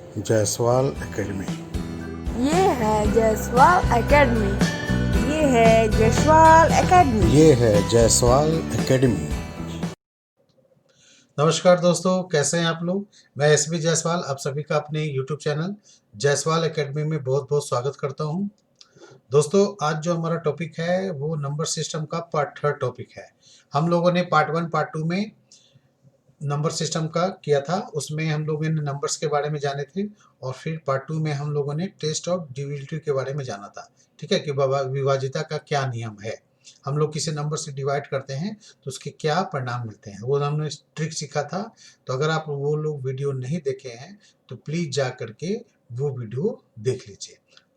Jaiswal academy. ये है Jaiswal academy. ये है जायसवाल एकेडमी। ये है जायसवाल एकेडमी। नमस्कार दोस्तों, कैसे हैं आप लोग। मैं एसबी जायसवाल आप सभी का अपने यूट्यूब चैनल जायसवाल एकेडमी में बहुत बहुत स्वागत करता हूं। दोस्तों, आज जो हमारा टॉपिक है वो नंबर सिस्टम का पार्ट 3 टॉपिक है। हम लोगों ने पार्ट 1 पार्ट 2 में नंबर सिस्टम का किया था, उसमें हम लोगों ने नंबर्स के बारे में जाने थे और फिर पार्ट 2 में हम लोगों ने टेस्ट ऑफ डिविजिबिलिटी के बारे में जाना था। ठीक है कि विभाज्यता का क्या नियम है, हम लोग किसी नंबर से डिवाइड करते हैं तो उसके क्या परिणाम मिलते हैं, वो हमने ट्रिक सीखा था। तो अगर आप वो लोग वीडियो नहीं देखे हैं तो प्लीज जा करके वो वीडियो देख लीजिए।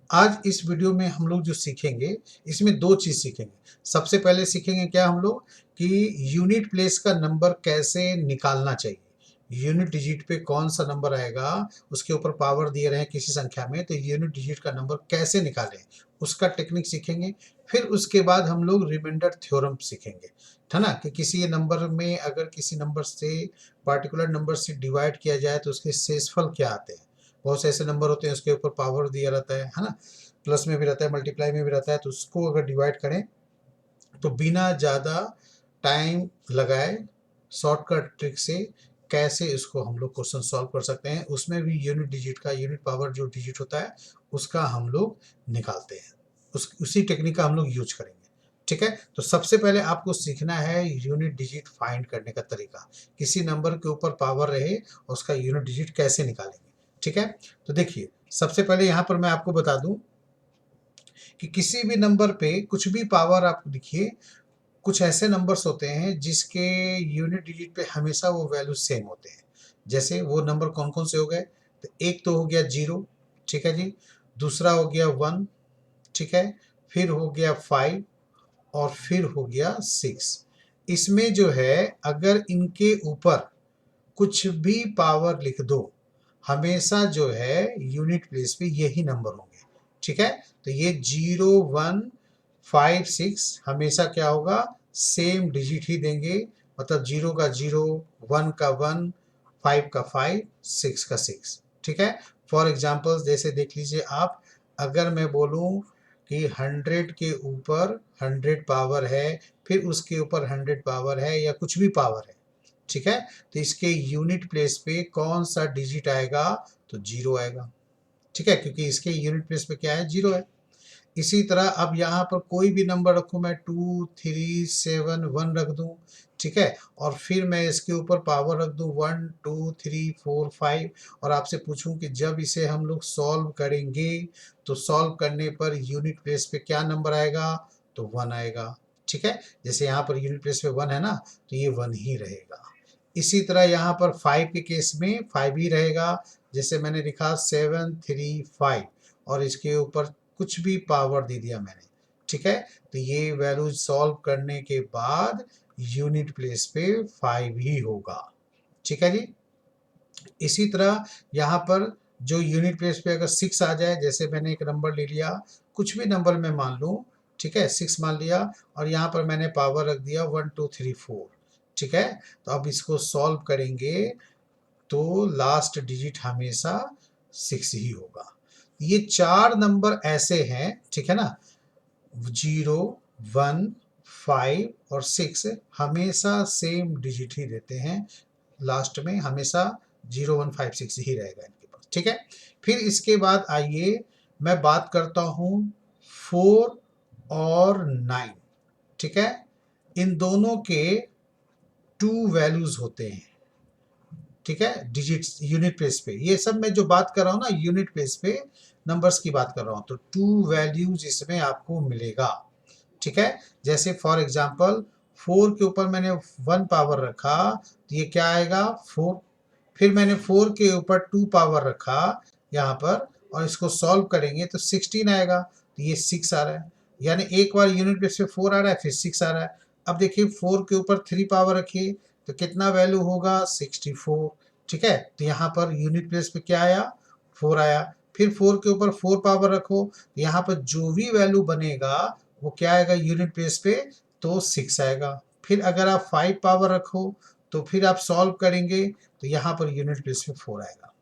आज इस वीडियो में हम लोग जो सीखेंगे, इसमें दो चीज सीखेंगे। सबसे पहले सीखेंगे क्या हम लोग कि यूनिट प्लेस का नंबर कैसे निकालना चाहिए। यूनिट डिजिट पे कौन सा नंबर आएगा, उसके ऊपर पावर दिए रहे किसी संख्या में, तो यूनिट डिजिट का नंबर कैसे निकालें उसका टेक्निक सीखेंगे। फिर उसके बाद हम लोग रिमाइंडर थ्योरम सीखेंगे, है ना, कि किसी नंबर में अगर किसी नंबर से पार्टिकुलर नंबर से डिवाइड किया जाए तो उसके शेषफल क्या आते हैं। बहुत से ऐसे नंबर होते हैं उसके ऊपर पावर दिया रहता है ना, प्लस में भी रहता है मल्टीप्लाई में भी रहता है, तो उसको अगर डिवाइड करें तो बिना ज़्यादा टाइम लगाए शॉर्टकट ट्रिक से कैसे इसको हम लोग क्वेश्चन सॉल्व कर सकते हैं। उसमें भी यूनिट डिजिट का, यूनिट पावर जो डिजिट होता है उसका हम लोग निकालते हैं, उसी टेक्निक का हम लोग यूज करेंगे। ठीक है, तो सबसे पहले आपको सीखना है यूनिट डिजिट फाइंड करने का तरीका। किसी नंबर के ऊपर पावर रहे और उसका यूनिट डिजिट कैसे निकालेंगे। ठीक है, तो देखिए सबसे पहले यहाँ पर मैं आपको बता दूं कि किसी भी नंबर पे कुछ भी पावर आप लिखिए, कुछ ऐसे नंबर्स होते हैं जिसके यूनिट डिजिट पे हमेशा वो वैल्यू सेम होते हैं। जैसे वो नंबर कौन कौन से हो गए, तो एक तो हो गया 0, ठीक है जी, दूसरा हो गया 1, ठीक है, फिर हो गया 5 और फिर हो गया 6। इसमें जो है अगर इनके ऊपर कुछ भी पावर लिख दो, हमेशा जो है यूनिट प्लेस पे यही नंबर होंगे। ठीक है, तो ये 0 1 5 6 हमेशा क्या होगा, सेम डिजिट ही देंगे। मतलब 0 का 0, 1 का 1, 5 का 5, 6 का 6। ठीक है, फॉर एग्जाम्पल जैसे देख लीजिए आप, अगर मैं बोलूं कि 100 के ऊपर 100 पावर है, फिर उसके ऊपर 100 पावर है या कुछ भी पावर है, ठीक है, तो इसके यूनिट प्लेस पे कौन सा डिजिट आएगा, तो 0 आएगा। ठीक है, क्योंकि इसके यूनिट प्लेस पे क्या है, 0 है। इसी तरह अब यहाँ पर कोई भी नंबर रखूं, मैं 2 3 7 1 रख दूं, ठीक है, और फिर मैं इसके ऊपर पावर रख दूं 1 2 3 4 5, और आपसे पूछूं कि जब इसे हम लोग सॉल्व करेंगे तो सॉल्व करने पर यूनिट प्लेस पे क्या नंबर आएगा, तो 1 आएगा। ठीक है, जैसे यहाँ पर यूनिट प्लेस पे 1 है ना, तो ये 1 ही रहेगा। इसी तरह यहाँ पर 5 के केस में 5 ही रहेगा। जैसे मैंने लिखा 7 3 5 और इसके ऊपर कुछ भी पावर दे दिया मैंने, ठीक है, तो ये वैल्यू सॉल्व करने के बाद यूनिट प्लेस पे 5 ही होगा। ठीक है जी। इसी तरह यहाँ पर जो यूनिट प्लेस पे अगर 6 आ जाए, जैसे मैंने एक नंबर ले लिया, कुछ भी नंबर मैं मान लूँ, ठीक है, 6 मान लिया और यहाँ पर मैंने पावर रख दिया 1 2 3 4। ठीक है, तो अब इसको सॉल्व करेंगे तो लास्ट डिजिट हमेशा 6 ही होगा। ये 4 नंबर ऐसे हैं, ठीक है ना, 0 1 5 और 6 हमेशा सेम डिजिट ही देते हैं। लास्ट में हमेशा 0 1 5 6 ही रहेगा इनके पास। ठीक है, फिर इसके बाद आइए मैं बात करता हूं 4 और 9। ठीक है, इन दोनों के 2 वैल्यूज होते हैं। ठीक है, डिजिट्स यूनिट प्लेस पे, ये सब मैं जो बात कर रहा हूँ ना यूनिट प्लेस पे नंबर्स की बात कर रहा हूँ, तो 2 वैल्यूज इसमें आपको मिलेगा। ठीक है, जैसे फॉर एग्जांपल 4 के ऊपर मैंने 1 पावर रखा तो ये क्या आएगा, 4। फिर मैंने 4 के ऊपर 2 पावर रखा यहाँ पर और इसको सॉल्व करेंगे तो 16 आएगा, तो ये 6 आ रहा है। यानी एक बार यूनिट प्लेस पे 4 आ रहा है फिर 6 आ रहा है। अब देखिए 4 के ऊपर 3 पावर रखिए तो कितना वैल्यू होगा, 64। ठीक है, तो यहाँ पर यूनिट प्लेस पे क्या आया, 4 आया। फिर 4 के ऊपर 4 पावर रखो, यहाँ पर जो भी वैल्यू बनेगा वो क्या आएगा यूनिट प्लेस पे, तो 6 आएगा। फिर अगर आप 5 पावर रखो तो फिर आप सॉल्व करेंगे तो यहाँ पर यूनिट प्लेस पे 4 आएगा।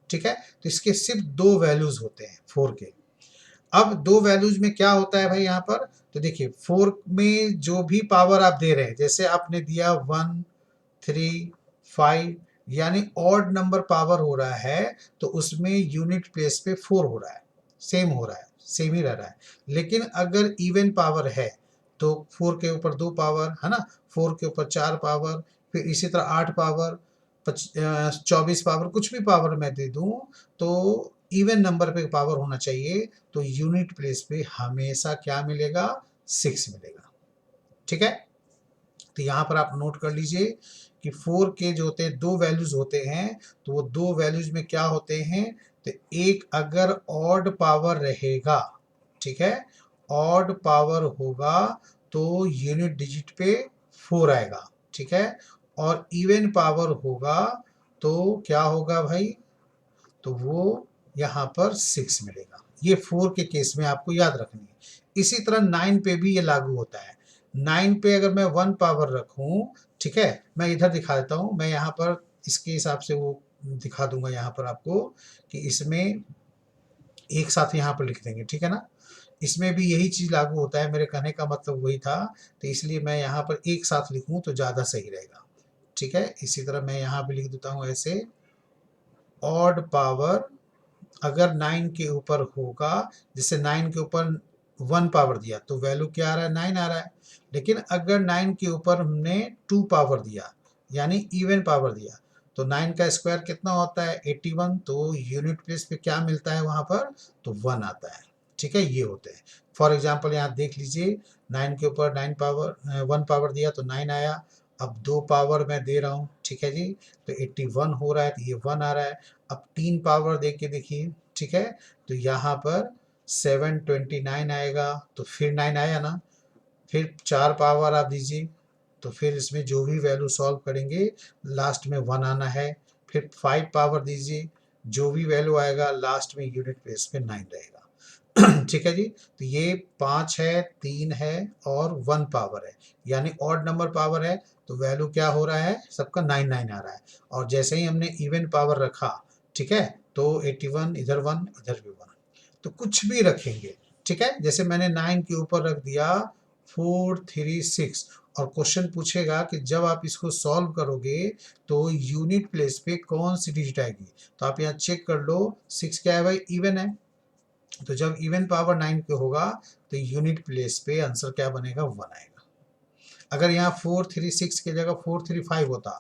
ठीक है। तो इसके सिर्फ 2 वैल्यूज होते हैं 4 के। अब 2 वैल्यूज में क्या होता है भाई यहाँ पर, तो देखिए 4 में जो भी पावर आप दे रहे हैं, जैसे आपने दिया 1 3 5, यानी ऑड नंबर पावर हो रहा है, तो उसमें यूनिट प्लेस पे 4 हो रहा है, सेम हो रहा है, सेम ही रह रहा है। लेकिन अगर इवन पावर है तो 4 के ऊपर 2 पावर है ना, 4 के ऊपर 4 पावर, फिर इसी तरह 8 पावर, 24 पावर, कुछ भी पावर मैं दे दूं तो इवन नंबर पे पावर होना चाहिए, तो यूनिट प्लेस पे हमेशा क्या मिलेगा, 6 मिलेगा। ठीक है। तो यहाँ पर आप नोट कर लीजिए कि 4 के जो होते हैं 2 वैल्यूज होते हैं, तो वो 2 वैल्यूज में क्या होते हैं, तो एक अगर ऑड पावर रहेगा, ठीक है, ऑड पावर होगा तो यूनिट डिजिट पे 4 आएगा, ठीक है, और इवन पावर होगा तो क्या होगा भाई, तो वो यहाँ पर 6 मिलेगा। ये 4 के केस में आपको याद रखनी है। इसी तरह 9 पे भी ये लागू होता है। 9 पे अगर मैं 1 पावर रखूं, ठीक है, मैं इधर दिखा देता हूं, मैं यहाँ पर इसके हिसाब से वो दिखा दूंगा यहाँ पर आपको कि इसमें एक साथ यहाँ पर लिख देंगे, ठीक है ना। इसमें भी यही चीज लागू होता है, मेरे कहने का मतलब वही था, तो इसलिए मैं यहाँ पर एक साथ लिखूं तो ज्यादा सही रहेगा। ठीक है, इसी तरह मैं यहाँ भी लिख देता हूँ ऐसे, ऑड पावर अगर 9 के ऊपर होगा, जैसे 9 के ऊपर 1 पावर दिया तो वैल्यू क्या आ रहा है, 9 आ रहा है। लेकिन अगर 9 के ऊपर हमने 2 पावर दिया, यानी इवन पावर दिया, तो 9 का स्क्वायर कितना होता है, 81, तो यूनिट प्लेस पे क्या मिलता है वहां पर, तो 1 आता है। ठीक है, ये होते हैं। फॉर एग्जाम्पल यहाँ देख लीजिए, 9 के ऊपर 9 पावर 1 पावर दिया तो 9 आया, अब 2 पावर मैं दे रहा हूँ, ठीक है जी, तो 81 हो रहा है, तो ये 1 आ रहा है। अब 3 पावर दे के देखिए, ठीक है, तो यहाँ पर 729 आएगा, तो फिर 9 आया ना, फिर 4 पावर आप दीजिए, तो फिर इसमें जो भी वैल्यू सॉल्व करेंगे लास्ट में 1 आना है। फिर 5 पावर दीजिए, जो भी वैल्यू आएगा लास्ट में यूनिट प्लेस पे 9 रहेगा। ठीक है जी, तो ये 5 है, 3 है और 1 पावर है, यानी ऑड नंबर पावर है, तो वैल्यू क्या हो रहा है, सबका 9 आ रहा है। और जैसे ही हमने इवन पावर रखा, ठीक है, तो 81 इधर 1 इधर भी 1, तो कुछ भी रखेंगे, ठीक है। जैसे मैंने 9 के ऊपर रख दिया 4 3 6, और क्वेश्चन पूछेगा कि जब आप इसको सॉल्व करोगे तो यूनिट प्लेस पे कौन सी डिजिट आएगी, तो आप यहाँ चेक कर लो, 6 क्या है भाई, इवन है, तो जब इवन पावर 9 पे होगा तो यूनिट प्लेस पे आंसर क्या बनेगा, 1 आएगा। अगर यहाँ 436 की जगह 435 होता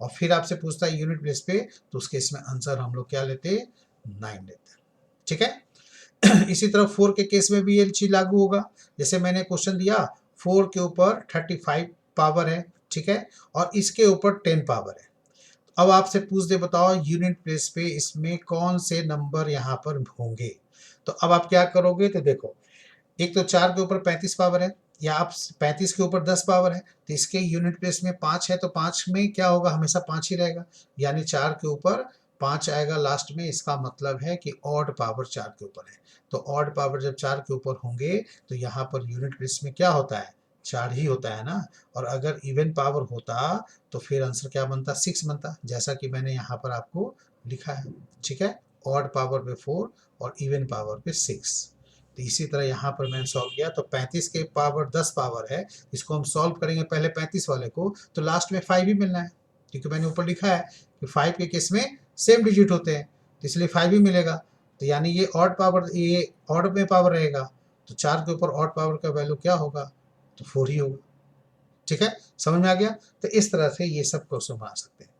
और फिर आपसे पूछता है यूनिट प्लेस पे, तो उसके इसमें आंसर हम लोग क्या लेते, 9 लेते। ठीक है। इसी तरह 4 के केस में भी ये चीज लागू होगा। जैसे मैंने क्वेश्चन दिया 4 के ऊपर 35 पावर है, ठीक है, और इसके ऊपर 10 पावर है। अब आपसे पूछ दे, बताओ यूनिट प्लेस पे इसमें कौन से नंबर यहाँ पर होंगे, तो अब आप क्या करोगे, तो देखो, एक तो 4 के ऊपर 35 पावर है, या आप 35 के ऊपर 10 पावर है, तो इसके यूनिट प्लेस में 5 है, तो 5 में क्या होगा, हमेशा 5 ही रहेगा, यानी 4 के ऊपर 5 आएगा लास्ट में। इसका मतलब है कि ऑड पावर 4 के ऊपर है, तो ऑड पावर जब 4 के ऊपर होंगे तो यहाँ पर यूनिट प्लेस में क्या होता है, 4 ही होता है ना। और अगर इवन पावर होता तो फिर आंसर क्या बनता, 6 बनता, जैसा कि मैंने यहाँ पर आपको लिखा है। ठीक है, ऑड पावर पे 4 और इवन पावर पे 6। तो इसी तरह यहाँ पर मैंने सॉल्व किया, तो 35 के पावर 10 पावर है, इसको हम सॉल्व करेंगे पहले 35 वाले को, तो लास्ट में 5 ही मिलना है, क्योंकि मैंने ऊपर लिखा है कि 5 के केस में सेम डिजिट होते हैं, तो इसलिए 5 ही मिलेगा। तो यानी ये ऑड पावर, ये ऑड में पावर रहेगा, तो 4 के ऊपर ऑड पावर का वैल्यू क्या होगा, तो 4 ही होगा। ठीक है, समझ में आ गया। तो इस तरह से ये सब क्वेश्चन बना सकते हैं।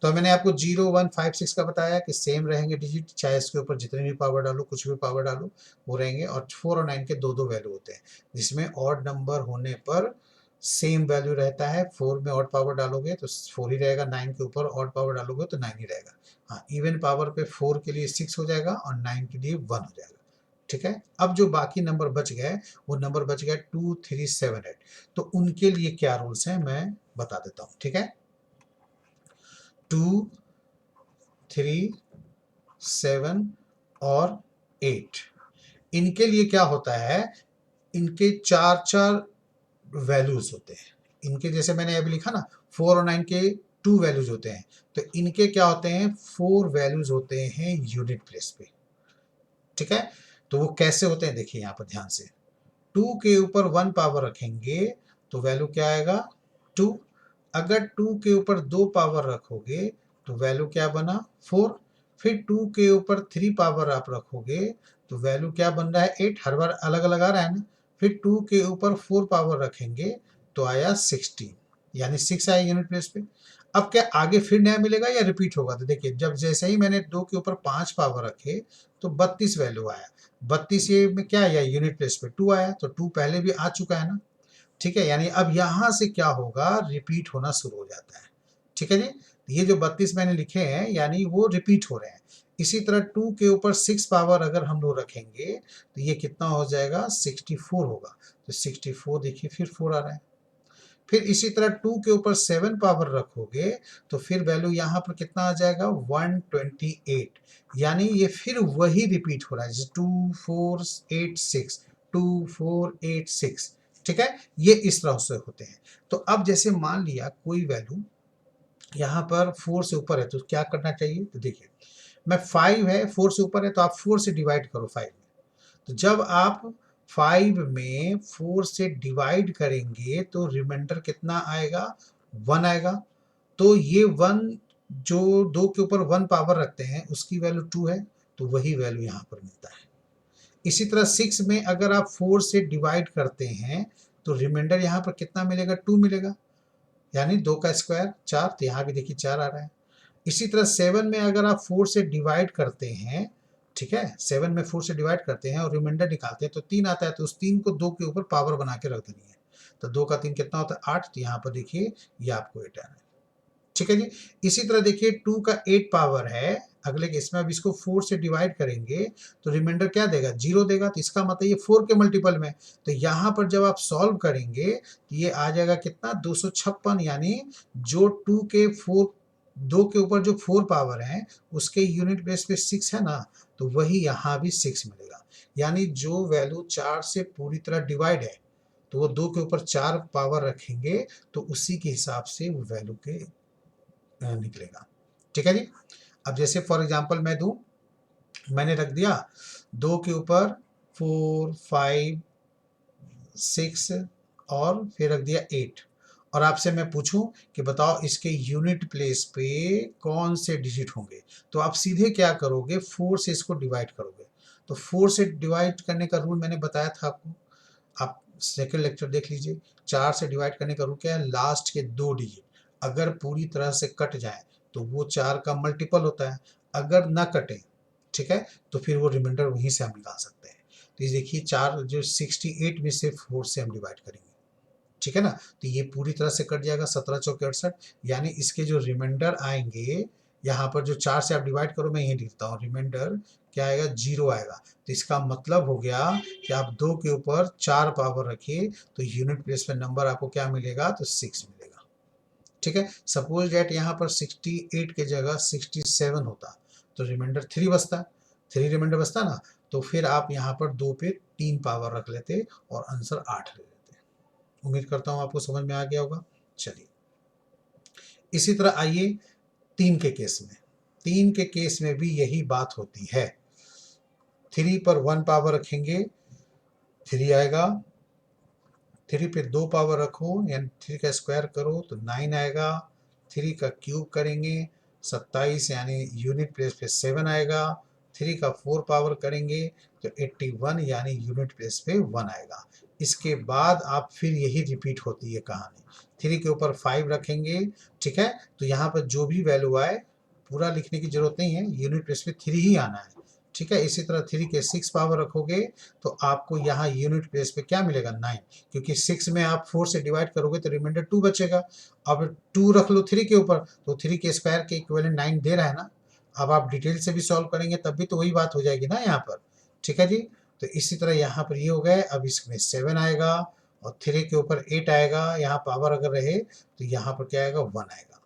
तो मैंने आपको 0 1 5 6 का बताया कि सेम रहेंगे डिजिट, चाहे इसके ऊपर जितने भी पावर डालो, कुछ भी पावर डालो, वो रहेंगे। और 4 और 9 के दो दो वैल्यू होते हैं, जिसमें ऑड नंबर होने पर सेम वैल्यू रहता है। 4 में ऑड पावर डालोगे तो 4 ही रहेगा, 9 के ऊपर ऑड पावर डालोगे तो 9 ही रहेगा। हाँ, इवन पावर पे 4 के लिए 6 हो जाएगा और 9 के लिए 1 हो जाएगा। ठीक है, अब जो बाकी नंबर बच गए, वो नंबर बच गए 2 3 7 8, तो उनके लिए क्या रूल्स हैं मैं बता देता हूँ। ठीक है, 2 3 7 और 8, इनके लिए क्या होता है, इनके 4 4 वैल्यूज होते हैं। इनके जैसे मैंने अभी लिखा ना, 4 और 9 के 2 वैल्यूज होते हैं, तो इनके क्या होते हैं 4 वैल्यूज होते हैं यूनिट प्लेस पे। ठीक है, तो वो कैसे होते हैं देखिए यहाँ पर ध्यान से। 2 के ऊपर 1 पावर रखेंगे तो वैल्यू क्या आएगा 2। अगर 2 के ऊपर 2 पावर रखोगे तो वैल्यू क्या बना 4। फिर 2 के ऊपर 3 पावर आप रखोगे तो वैल्यू क्या बन रहा है 8। हर बार अलग अलग आ रहा है ना। फिर 2 के ऊपर 4 पावर रखेंगे तो आया 16, यानी 6 आया यूनिट प्लेस पे। अब क्या आगे फिर नया मिलेगा या रिपीट होगा, तो देखिए जब जैसे ही मैंने 2 के ऊपर 5 पावर रखे तो 32 वैल्यू आया। 32 ये में क्या आया यूनिट प्लेस पे 2 आया, तो 2 पहले भी आ चुका है ना। ठीक है, यानी अब यहां से क्या होगा रिपीट होना शुरू हो जाता है। ठीक है जी, ये जो 32 मैंने लिखे हैं यानी वो रिपीट हो रहे हैं। इसी तरह 2 के ऊपर 6 पावर अगर हम लोग रखेंगे तो ये कितना हो जाएगा 64 होगा। तो 64 देखिए फिर 4 आ रहा है। फिर इसी तरह 2 के ऊपर 7 पावर रखोगे तो फिर वैल्यू यहाँ पर कितना आ जाएगा 128, यानी ये फिर वही रिपीट हो रहा है जैसे 2486 2486। ठीक है, ये इस तरह से होते हैं। तो अब जैसे मान लिया कोई वैल्यू यहाँ पर 4 से ऊपर है तो क्या करना चाहिए, तो देखिए मैं 5 है 4 से ऊपर है तो आप 4 से डिवाइड करो 5 में। तो जब आप 5 में 4 से डिवाइड करेंगे तो रिमाइंडर कितना आएगा 1 आएगा। तो ये 1 जो 2 के ऊपर 1 पावर रखते हैं उसकी वैल्यू 2 है, तो वही वैल्यू यहाँ पर मिलता है। इसी तरह 6 में अगर आप 4 से डिवाइड करते हैं तो रिमाइंडर यहाँ पर कितना मिलेगा 2 मिलेगा, यानी 2 का स्क्वायर 4, तो यहाँ भी देखिए 4 आ रहा है। इसी तरह 7 में अगर आप 4 से डिवाइड करते हैं, ठीक है 7 में 4 से डिवाइड करते हैं और रिमाइंडर निकालते हैं तो 3 आता है, तो उस 3 को 2 के ऊपर पावर बना के रख देनी है। तो 2 का 3 कितना होता है 8, तो यहाँ पर देखिए ये आपको 8 आ रहा है। ठीक है जी, इसी तरह देखिए 2 का 8 पावर है अगले केस में। अब इसको 4 से डिवाइड करेंगे तो रिमाइंडर क्या देगा 0 देगा, तो इसका मतलब ये 4 के मल्टीपल में। तो यहाँ पर जब आप सॉल्व करेंगे तो ये आ जाएगा कितना 256, यानी जो 2 के 4 2 के ऊपर जो 4 पावर है उसके यूनिट बेस पे 6 है ना, तो वही यहाँ भी 6 मिलेगा। यानी जो वैल्यू 4 से पूरी तरह डिवाइड है तो वो 2 के ऊपर 4 पावर रखेंगे तो उसी के हिसाब से वो वैल्यू के निकलेगा। ठीक है जी, अब जैसे फॉर एग्जांपल मैं दूं, मैंने रख दिया 2 के ऊपर 4 5 6 और फिर रख दिया 8, और आपसे मैं पूछूं कि बताओ इसके यूनिट प्लेस पे कौन से डिजिट होंगे, तो आप सीधे क्या करोगे 4 से इसको डिवाइड करोगे। तो 4 से डिवाइड करने का रूल मैंने बताया था आपको, आप सेकंड लेक्चर देख लीजिए। 4 से डिवाइड करने का रूल क्या है, लास्ट के 2 डिजिट अगर पूरी तरह से कट जाए तो वो 4 का मल्टीपल होता है, अगर ना कटे ठीक है तो फिर वो रिमाइंडर वहीं से हम निकाल सकते हैं। तो ये देखिए 4 जो 68 में से 4 से हम डिवाइड करेंगे, ठीक है ना, तो ये पूरी तरह से कट जाएगा 17 चौके 68, यानी इसके जो रिमाइंडर आएंगे यहाँ पर जो 4 से आप डिवाइड करो, मैं यही लिखता हूँ रिमाइंडर क्या आएगा 0 आएगा। तो इसका मतलब हो गया कि आप 2 के ऊपर 4 पावर रखिए तो यूनिट प्लेस पे नंबर आपको क्या मिलेगा, तो 6 मिलेगा। ठीक है, सपोज डेट यहाँ पर 68 के जगह 67 होता तो रिमाइंडर 3 बचता, 3 रिमाइंडर बचता ना, तो फिर आप यहाँ पर 2 पे 3 पावर रख लेते और आंसर 8 ले लेते। उम्मीद करता हूँ आपको समझ में आ गया होगा। चलिए इसी तरह आइए 3 के केस में। 3 के केस में भी यही बात होती है। 3 पर 1 पावर रखेंगे 3 आएगा, 3 पे 2 पावर रखो यानी 3 का स्क्वायर करो तो 9 आएगा, 3 का क्यूब करेंगे 27 यानी यूनिट प्लेस पे 7 आएगा, 3 का 4 पावर करेंगे तो 81 यानी यूनिट प्लेस पे 1 आएगा। इसके बाद आप फिर यही रिपीट होती है कहानी। 3 के ऊपर 5 रखेंगे, ठीक है, तो यहाँ पर जो भी वैल्यू आए पूरा लिखने की जरूरत नहीं है, यूनिट प्लेस पे 3 ही आना है। ठीक है, इसी तरह 3 के 6 पावर रखोगे तो आपको यहाँ यूनिट प्लेस पे क्या मिलेगा 9, क्योंकि 6 में आप 4 से डिवाइड करोगे तो रिमाइंडर 2 बचेगा। अब 2 रख लो 3 के ऊपर तो 3 के स्क्वायर के इक्विवेलेंट 9 दे रहा है ना। अब आप डिटेल से भी सॉल्व करेंगे तब भी तो वही बात हो जाएगी ना यहाँ पर। ठीक है जी, तो इसी तरह यहाँ पर ये हो गए। अब इसमें 7 आएगा और 3 के ऊपर 8 आएगा, यहाँ पावर अगर रहे तो यहाँ पर क्या आएगा 1 आएगा।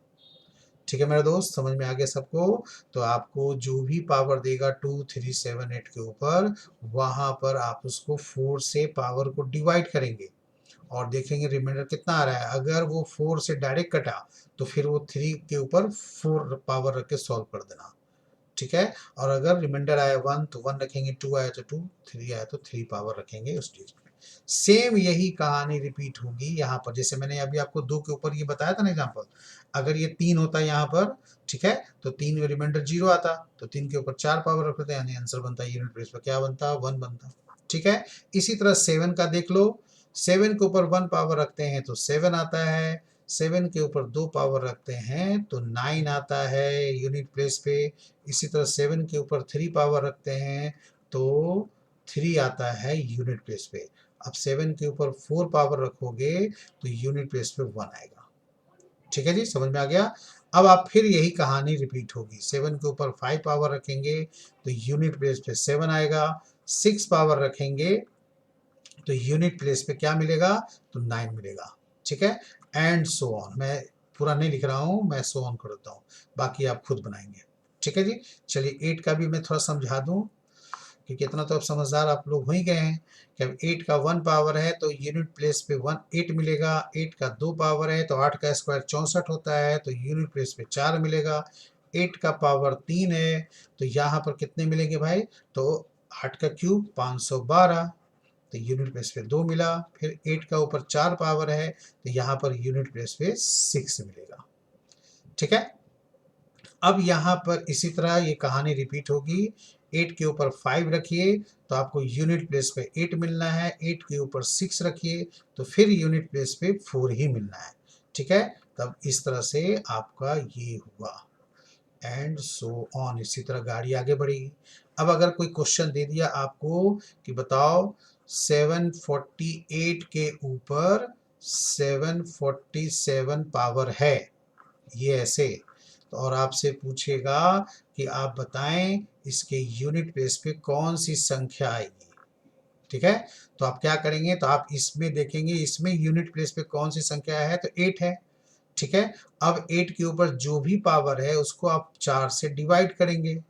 ठीक है मेरा दोस्त, समझ में आ गया सबको। तो आपको जो भी पावर देगा 2 3 7 8 के ऊपर, वहां पर आप उसको 4 से पावर को डिवाइड करेंगे और देखेंगे रिमाइंडर कितना आ रहा है। अगर वो 4 से डायरेक्ट कटा तो फिर वो 3 के ऊपर 4 पावर रख के सॉल्व कर देना, ठीक है। और अगर रिमाइंडर आया 1 तो 1 रखेंगे, 2 आया तो 2, 3 आया तो 3 पावर रखेंगे उस चीज में। सेम यही कहानी रिपीट होगी यहाँ पर। जैसे मैंने अभी आपको 2 के ऊपर ये बताया था ना एग्जांपल, अगर ये 3 होता है यहाँ पर, ठीक है, तो 3 में रिमाइंडर 0 आता, तो 3 के ऊपर 4 पावर रखते थे, यानी आंसर बनता है यूनिट प्लेस पर क्या बनता, 1 बनता, ठीक है। इसी तरह 7 का देख लो, 7 के ऊपर 1 पावर रखते हैं तो 7 आता है, 7 के ऊपर 2 पावर रखते हैं तो 9 आता है यूनिट प्लेस पे। इसी तरह 7 के ऊपर 3 पावर रखते हैं तो 3 आता है यूनिट प्लेस पे। अब 7 के ऊपर 4 पावर रखोगे तो यूनिट प्लेस पे 1 आएगा, ठीक है जी, समझ में आ गया। अब आप फिर यही कहानी रिपीट होगी, 7 के ऊपर 5 पावर रखेंगे तो यूनिट प्लेस पे 7 आएगा, 6 पावर रखेंगे तो यूनिट प्लेस पे क्या मिलेगा, तो 9 मिलेगा, ठीक है। एंड सो ऑन, मैं पूरा नहीं लिख रहा हूं, मैं सो ऑन कर देता हूं, बाकी आप खुद बनाएंगे, ठीक है जी। चलिए 8 का भी मैं थोड़ा समझा दूं, क्योंकि इतना तो अब समझदार आप लोग हो ही गए हैं कि अब 8 का 1 पावर है तो यूनिट प्लेस पे 1 8 मिलेगा, 8 का 2 पावर है तो 8 का स्क्वायर 64 होता है तो यूनिट प्लेस पे 4 मिलेगा, 8 का पावर 3 है तो यहाँ पर कितने मिलेंगे भाई, तो 8 का क्यूब 512, तो यूनिट प्लेस पे 2 मिला। फिर 8 का ऊपर 4 पावर है तो यहाँ पर यूनिट प्लेस पे 6 मिलेगा, ठीक है। अब यहाँ पर इसी तरह ये कहानी रिपीट होगी, 8 के ऊपर 5 रखिए तो आपको यूनिट प्लेस पे 8 मिलना है, 8 के ऊपर 6 रखिए तो फिर यूनिट प्लेस पे 4 ही मिलना है, ठीक है। तब इस तरह से आपका ये हुआ एंड सो ऑन, इसी तरह गाड़ी आगे बढ़ेगी। अब अगर कोई क्वेश्चन दे दिया आपको कि बताओ 748 के ऊपर 747 पावर है, ये ऐसे, तो और आपसे पूछेगा कि आप बताएं इसके यूनिट प्लेस पे कौन सी संख्या आएगी, ठीक है। तो आप क्या करेंगे, तो आप इसमें देखेंगे इसमें यूनिट प्लेस पे कौन सी संख्या है, तो 8 है, ठीक है। अब 8 के ऊपर जो भी पावर है उसको आप 4 से डिवाइड करेंगे,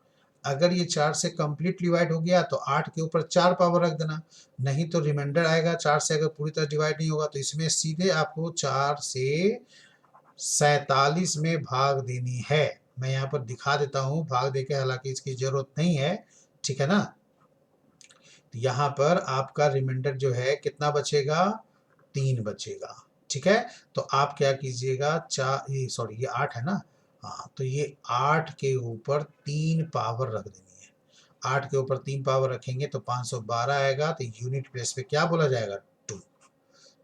अगर ये 4 से कंप्लीट डिवाइड हो गया तो 8 के ऊपर 4 पावर रख देना, नहीं तो रिमाइंडर आएगा 4 से, अगर पूरी तरह डिवाइड नहीं होगा तो इसमें सीधे आपको 4 से 47 में भाग देनी है। मैं यहाँ पर दिखा देता हूँ भाग देके, हालांकि इसकी जरूरत नहीं है, ठीक है ना। तो यहाँ पर आपका रिमाइंडर जो है कितना बचेगा, 3 बचेगा, ठीक है। तो आप क्या कीजिएगा, ये 8 है ना, हाँ, तो ये 8 के ऊपर 3 पावर रख देनी है, 8 के ऊपर 3 पावर रखेंगे तो 512 आएगा, तो यूनिट प्लेस पे क्या बोला जाएगा, 2,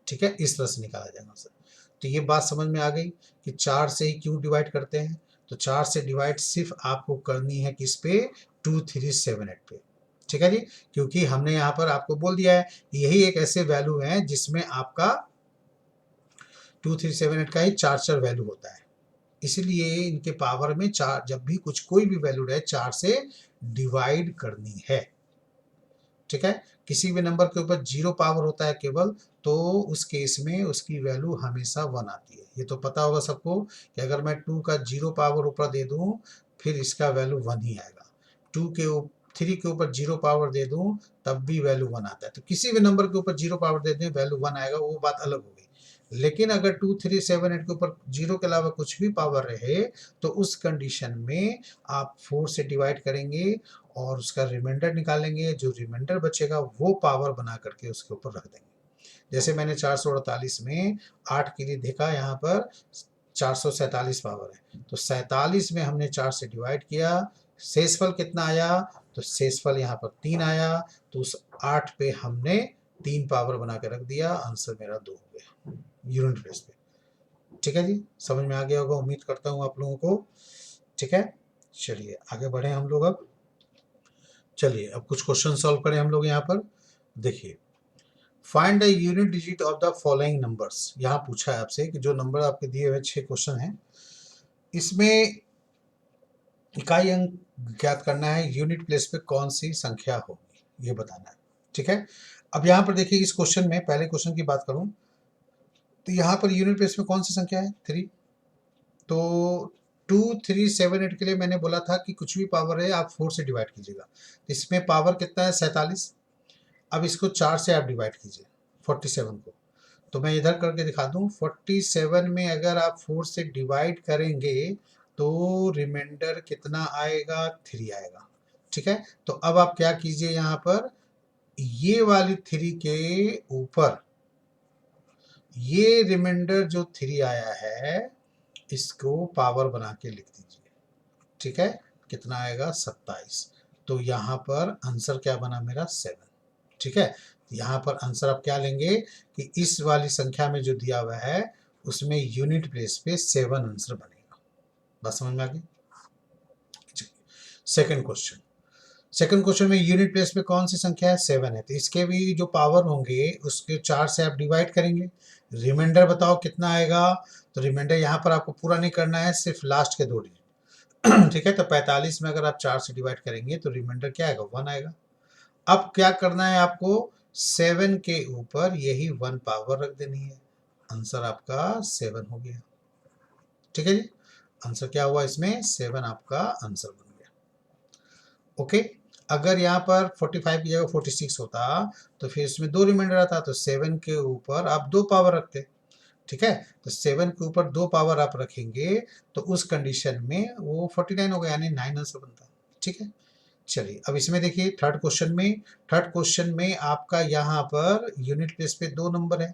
ठीक है। इस तरह से निकाला जाएगा सर। तो ये बात समझ में आ गई कि 4 से ही क्यों डिवाइड करते हैं, तो 4 से डिवाइड सिर्फ आपको करनी है किस पे, 2378 पे, ठीक है जी। क्योंकि हमने यहाँ पर आपको बोल दिया है यही एक ऐसे वैल्यू है जिसमें आपका 2378 का ही 4 वैल्यू होता है, इसलिए इनके पावर में 4, जब भी कुछ कोई भी वैल्यू रहे 4 से डिवाइड करनी है, ठीक है। किसी भी नंबर के ऊपर 0 पावर होता है केवल, तो उस केस में उसकी वैल्यू हमेशा 1 आती है। ये तो पता होगा सबको कि अगर मैं 2 का 0 पावर ऊपर दे दूं फिर इसका वैल्यू 1 ही आएगा, 3 के ऊपर 0 पावर दे दूं तब भी वैल्यू 1 आता है। तो किसी भी नंबर के ऊपर 0 पावर दे दें वैल्यू 1 आएगा, वो बात अलग हो गई। लेकिन अगर 2378 के ऊपर 0 के अलावा कुछ भी पावर रहे तो उस कंडीशन में आप 4 से डिवाइड करेंगे और उसका रिमाइंडर निकालेंगे, जो रिमाइंडर बचेगा वो पावर बना करके उसके ऊपर रख देंगे। जैसे मैंने 448 में 8 के लिए देखा, यहाँ पर 447 पावर है, तो 47 में हमने 4 से डिवाइड किया, शेषफल कितना आया, तो शेषफल यहाँ पर 3 आया, तो उस 8 पे हमने 3 पावर बना के रख दिया, आंसर मेरा 2 हो गया यूनिट प्लेस पे, ठीक है जी। समझ में आ गया होगा, उम्मीद करता हूँ आप लोगों को, ठीक है। चलिए आगे बढ़े हम लोग। अब चलिए अब कुछ क्वेश्चन सॉल्व करें हम लोग। यहाँ पर देखिए, find the unit digit of the following numbers, यहाँ पूछा है आपसे कि जो नंबर आपके दिए हुए 6 क्वेश्चन हैं इसमें इकाई अंक ज्ञात करना है, यूनिट प्लेस पे कौन सी संख्या होगी ये बताना है, ठीक है। अब यहाँ पर देखिए इस क्वेश्चन में, पहले क्वेश्चन की बात करूं तो यहाँ पर यूनिट प्लेस में कौन सी संख्या है, 3, तो 2378 के लिए मैंने बोला था कि कुछ भी पावर है आप 4 से डिवाइड कीजिएगा, इसमें पावर कितना है, 47। अब इसको 4 से आप डिवाइड कीजिए 47 को, तो मैं इधर करके दिखा दूं, 47 में अगर आप 4 से डिवाइड करेंगे तो रिमाइंडर कितना आएगा, 3 आएगा। ठीक है, तो अब आप क्या कीजिए, यहाँ पर ये वाली 3 के ऊपर ये रिमाइंडर जो 3 आया है इसको पावर बना के लिख दीजिए। ठीक है, कितना आएगा, 27। तो यहाँ पर आंसर क्या बना मेरा, 7। ठीक है, यहाँ पर आंसर आप क्या लेंगे कि इस वाली संख्या में जो दिया हुआ है उसमें यूनिट प्लेस पे 7 आंसर बनेगा। बात समझ में आ गई। सेकंड क्वेश्चन में यूनिट प्लेस पे कौन सी संख्या है, 7 है, तो इसके भी जो पावर होंगे उसके 4 से आप डिवाइड करेंगे। रिमाइंडर बताओ कितना आएगा, तो रिमाइंडर यहाँ पर आपको पूरा नहीं करना है, सिर्फ लास्ट के 2 डिजिट। ठीक है, तो 45 में अगर आप 4 से डिवाइड करेंगे तो रिमाइंडर क्या आएगा, 1 आएगा। अब क्या करना है आपको, 7 के ऊपर यही 1 पावर रख देनी है। आंसर आपका 7 हो गया। ठीक है जी, आंसर क्या हुआ इसमें, 7 आपका आंसर बन गया। ओके, अगर यहाँ पर 45 की जगह 46 होता तो फिर इसमें 2 रिमाइंडर आता, तो 7 के ऊपर आप 2 पावर रखते। ठीक है, तो 7 के ऊपर 2 पावर आप रखेंगे तो उस कंडीशन में वो 49 होगा, यानी 9 आंसर बनता। ठीक है, चलिए अब इसमें देखिए थर्ड क्वेश्चन में आपका यहाँ पर यूनिट प्लेस पे 2 नंबर है,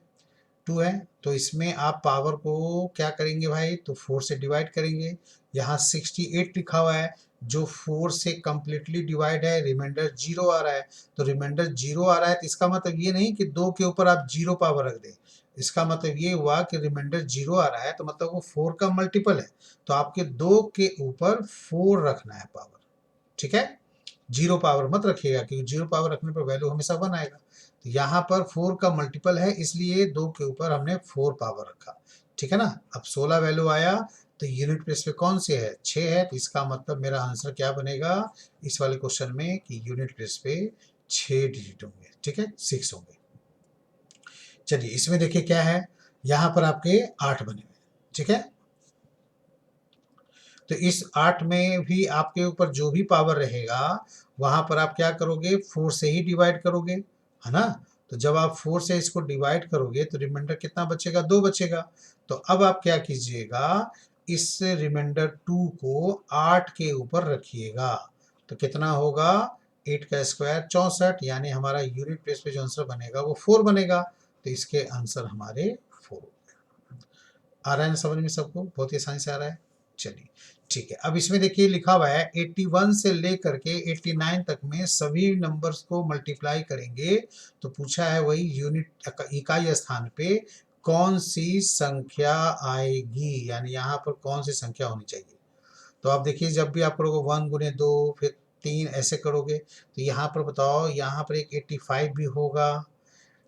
2 है, तो इसमें आप पावर को क्या करेंगे भाई, तो 4 से डिवाइड करेंगे। यहाँ 68 लिखा हुआ है, जो 4 से कंप्लीटली डिवाइड है, रिमाइंडर 0 आ रहा है, तो रिमाइंडर 0 आ रहा है तो इसका मतलब ये नहीं कि 2 के ऊपर आप 0 पावर रख दें। इसका मतलब ये हुआ कि रिमाइंडर 0 आ रहा है तो मतलब वो 4 का मल्टीपल है, तो आपके 2 के ऊपर 4 रखना है पावर। ठीक है, 0 पावर मत रखिएगा, क्योंकि 0 पावर रखने पर वैल्यू हमेशा 1 आएगा। तो यहाँ पर 4 का मल्टीपल है, इसलिए 2 के ऊपर हमने 4 पावर रखा। ठीक है ना, अब 16 वैल्यू आया तो यूनिट प्लेस पे कौन से है, 6 है, तो इसका मतलब मेरा आंसर क्या बनेगा इस वाले क्वेश्चन में कि यूनिट प्लेस पे 6 डिजिट होंगे। ठीक है, 6 होंगे। चलिए इसमें देखिए क्या है, यहाँ पर आपके 8 बने हुए। ठीक है, तो इस 8 में भी आपके ऊपर जो भी पावर रहेगा वहां पर आप क्या करोगे, 4 से ही डिवाइड करोगे, है ना। तो जब आप 4 से इसको डिवाइड करोगे तो रिमाइंडर कितना बचेगा, 2 बचेगा। तो अब आप क्या कीजिएगा, इस रिमाइंडर 2 को 8 के ऊपर रखिएगा, तो कितना होगा, 8 का स्क्वायर 64, यानी हमारा यूनिट प्लेस पे जो आंसर बनेगा वो 4 बनेगा। तो इसके आंसर हमारे 4। आ रहा है ना समझ में सबको, बहुत ही आसानी से आ रहा है। चलिए ठीक है, अब इसमें देखिए लिखा हुआ है 81 से लेकर के 89 तक में सभी नंबर्स को मल्टीप्लाई करेंगे तो पूछा है वही यूनिट इकाई स्थान पे कौन सी संख्या आएगी, यानी यहाँ पर कौन सी संख्या होनी चाहिए। तो आप देखिए जब भी आप करोगे 1 गुने 2 फिर 3 ऐसे करोगे, तो यहाँ पर बताओ, यहाँ पर एक 85 भी होगा,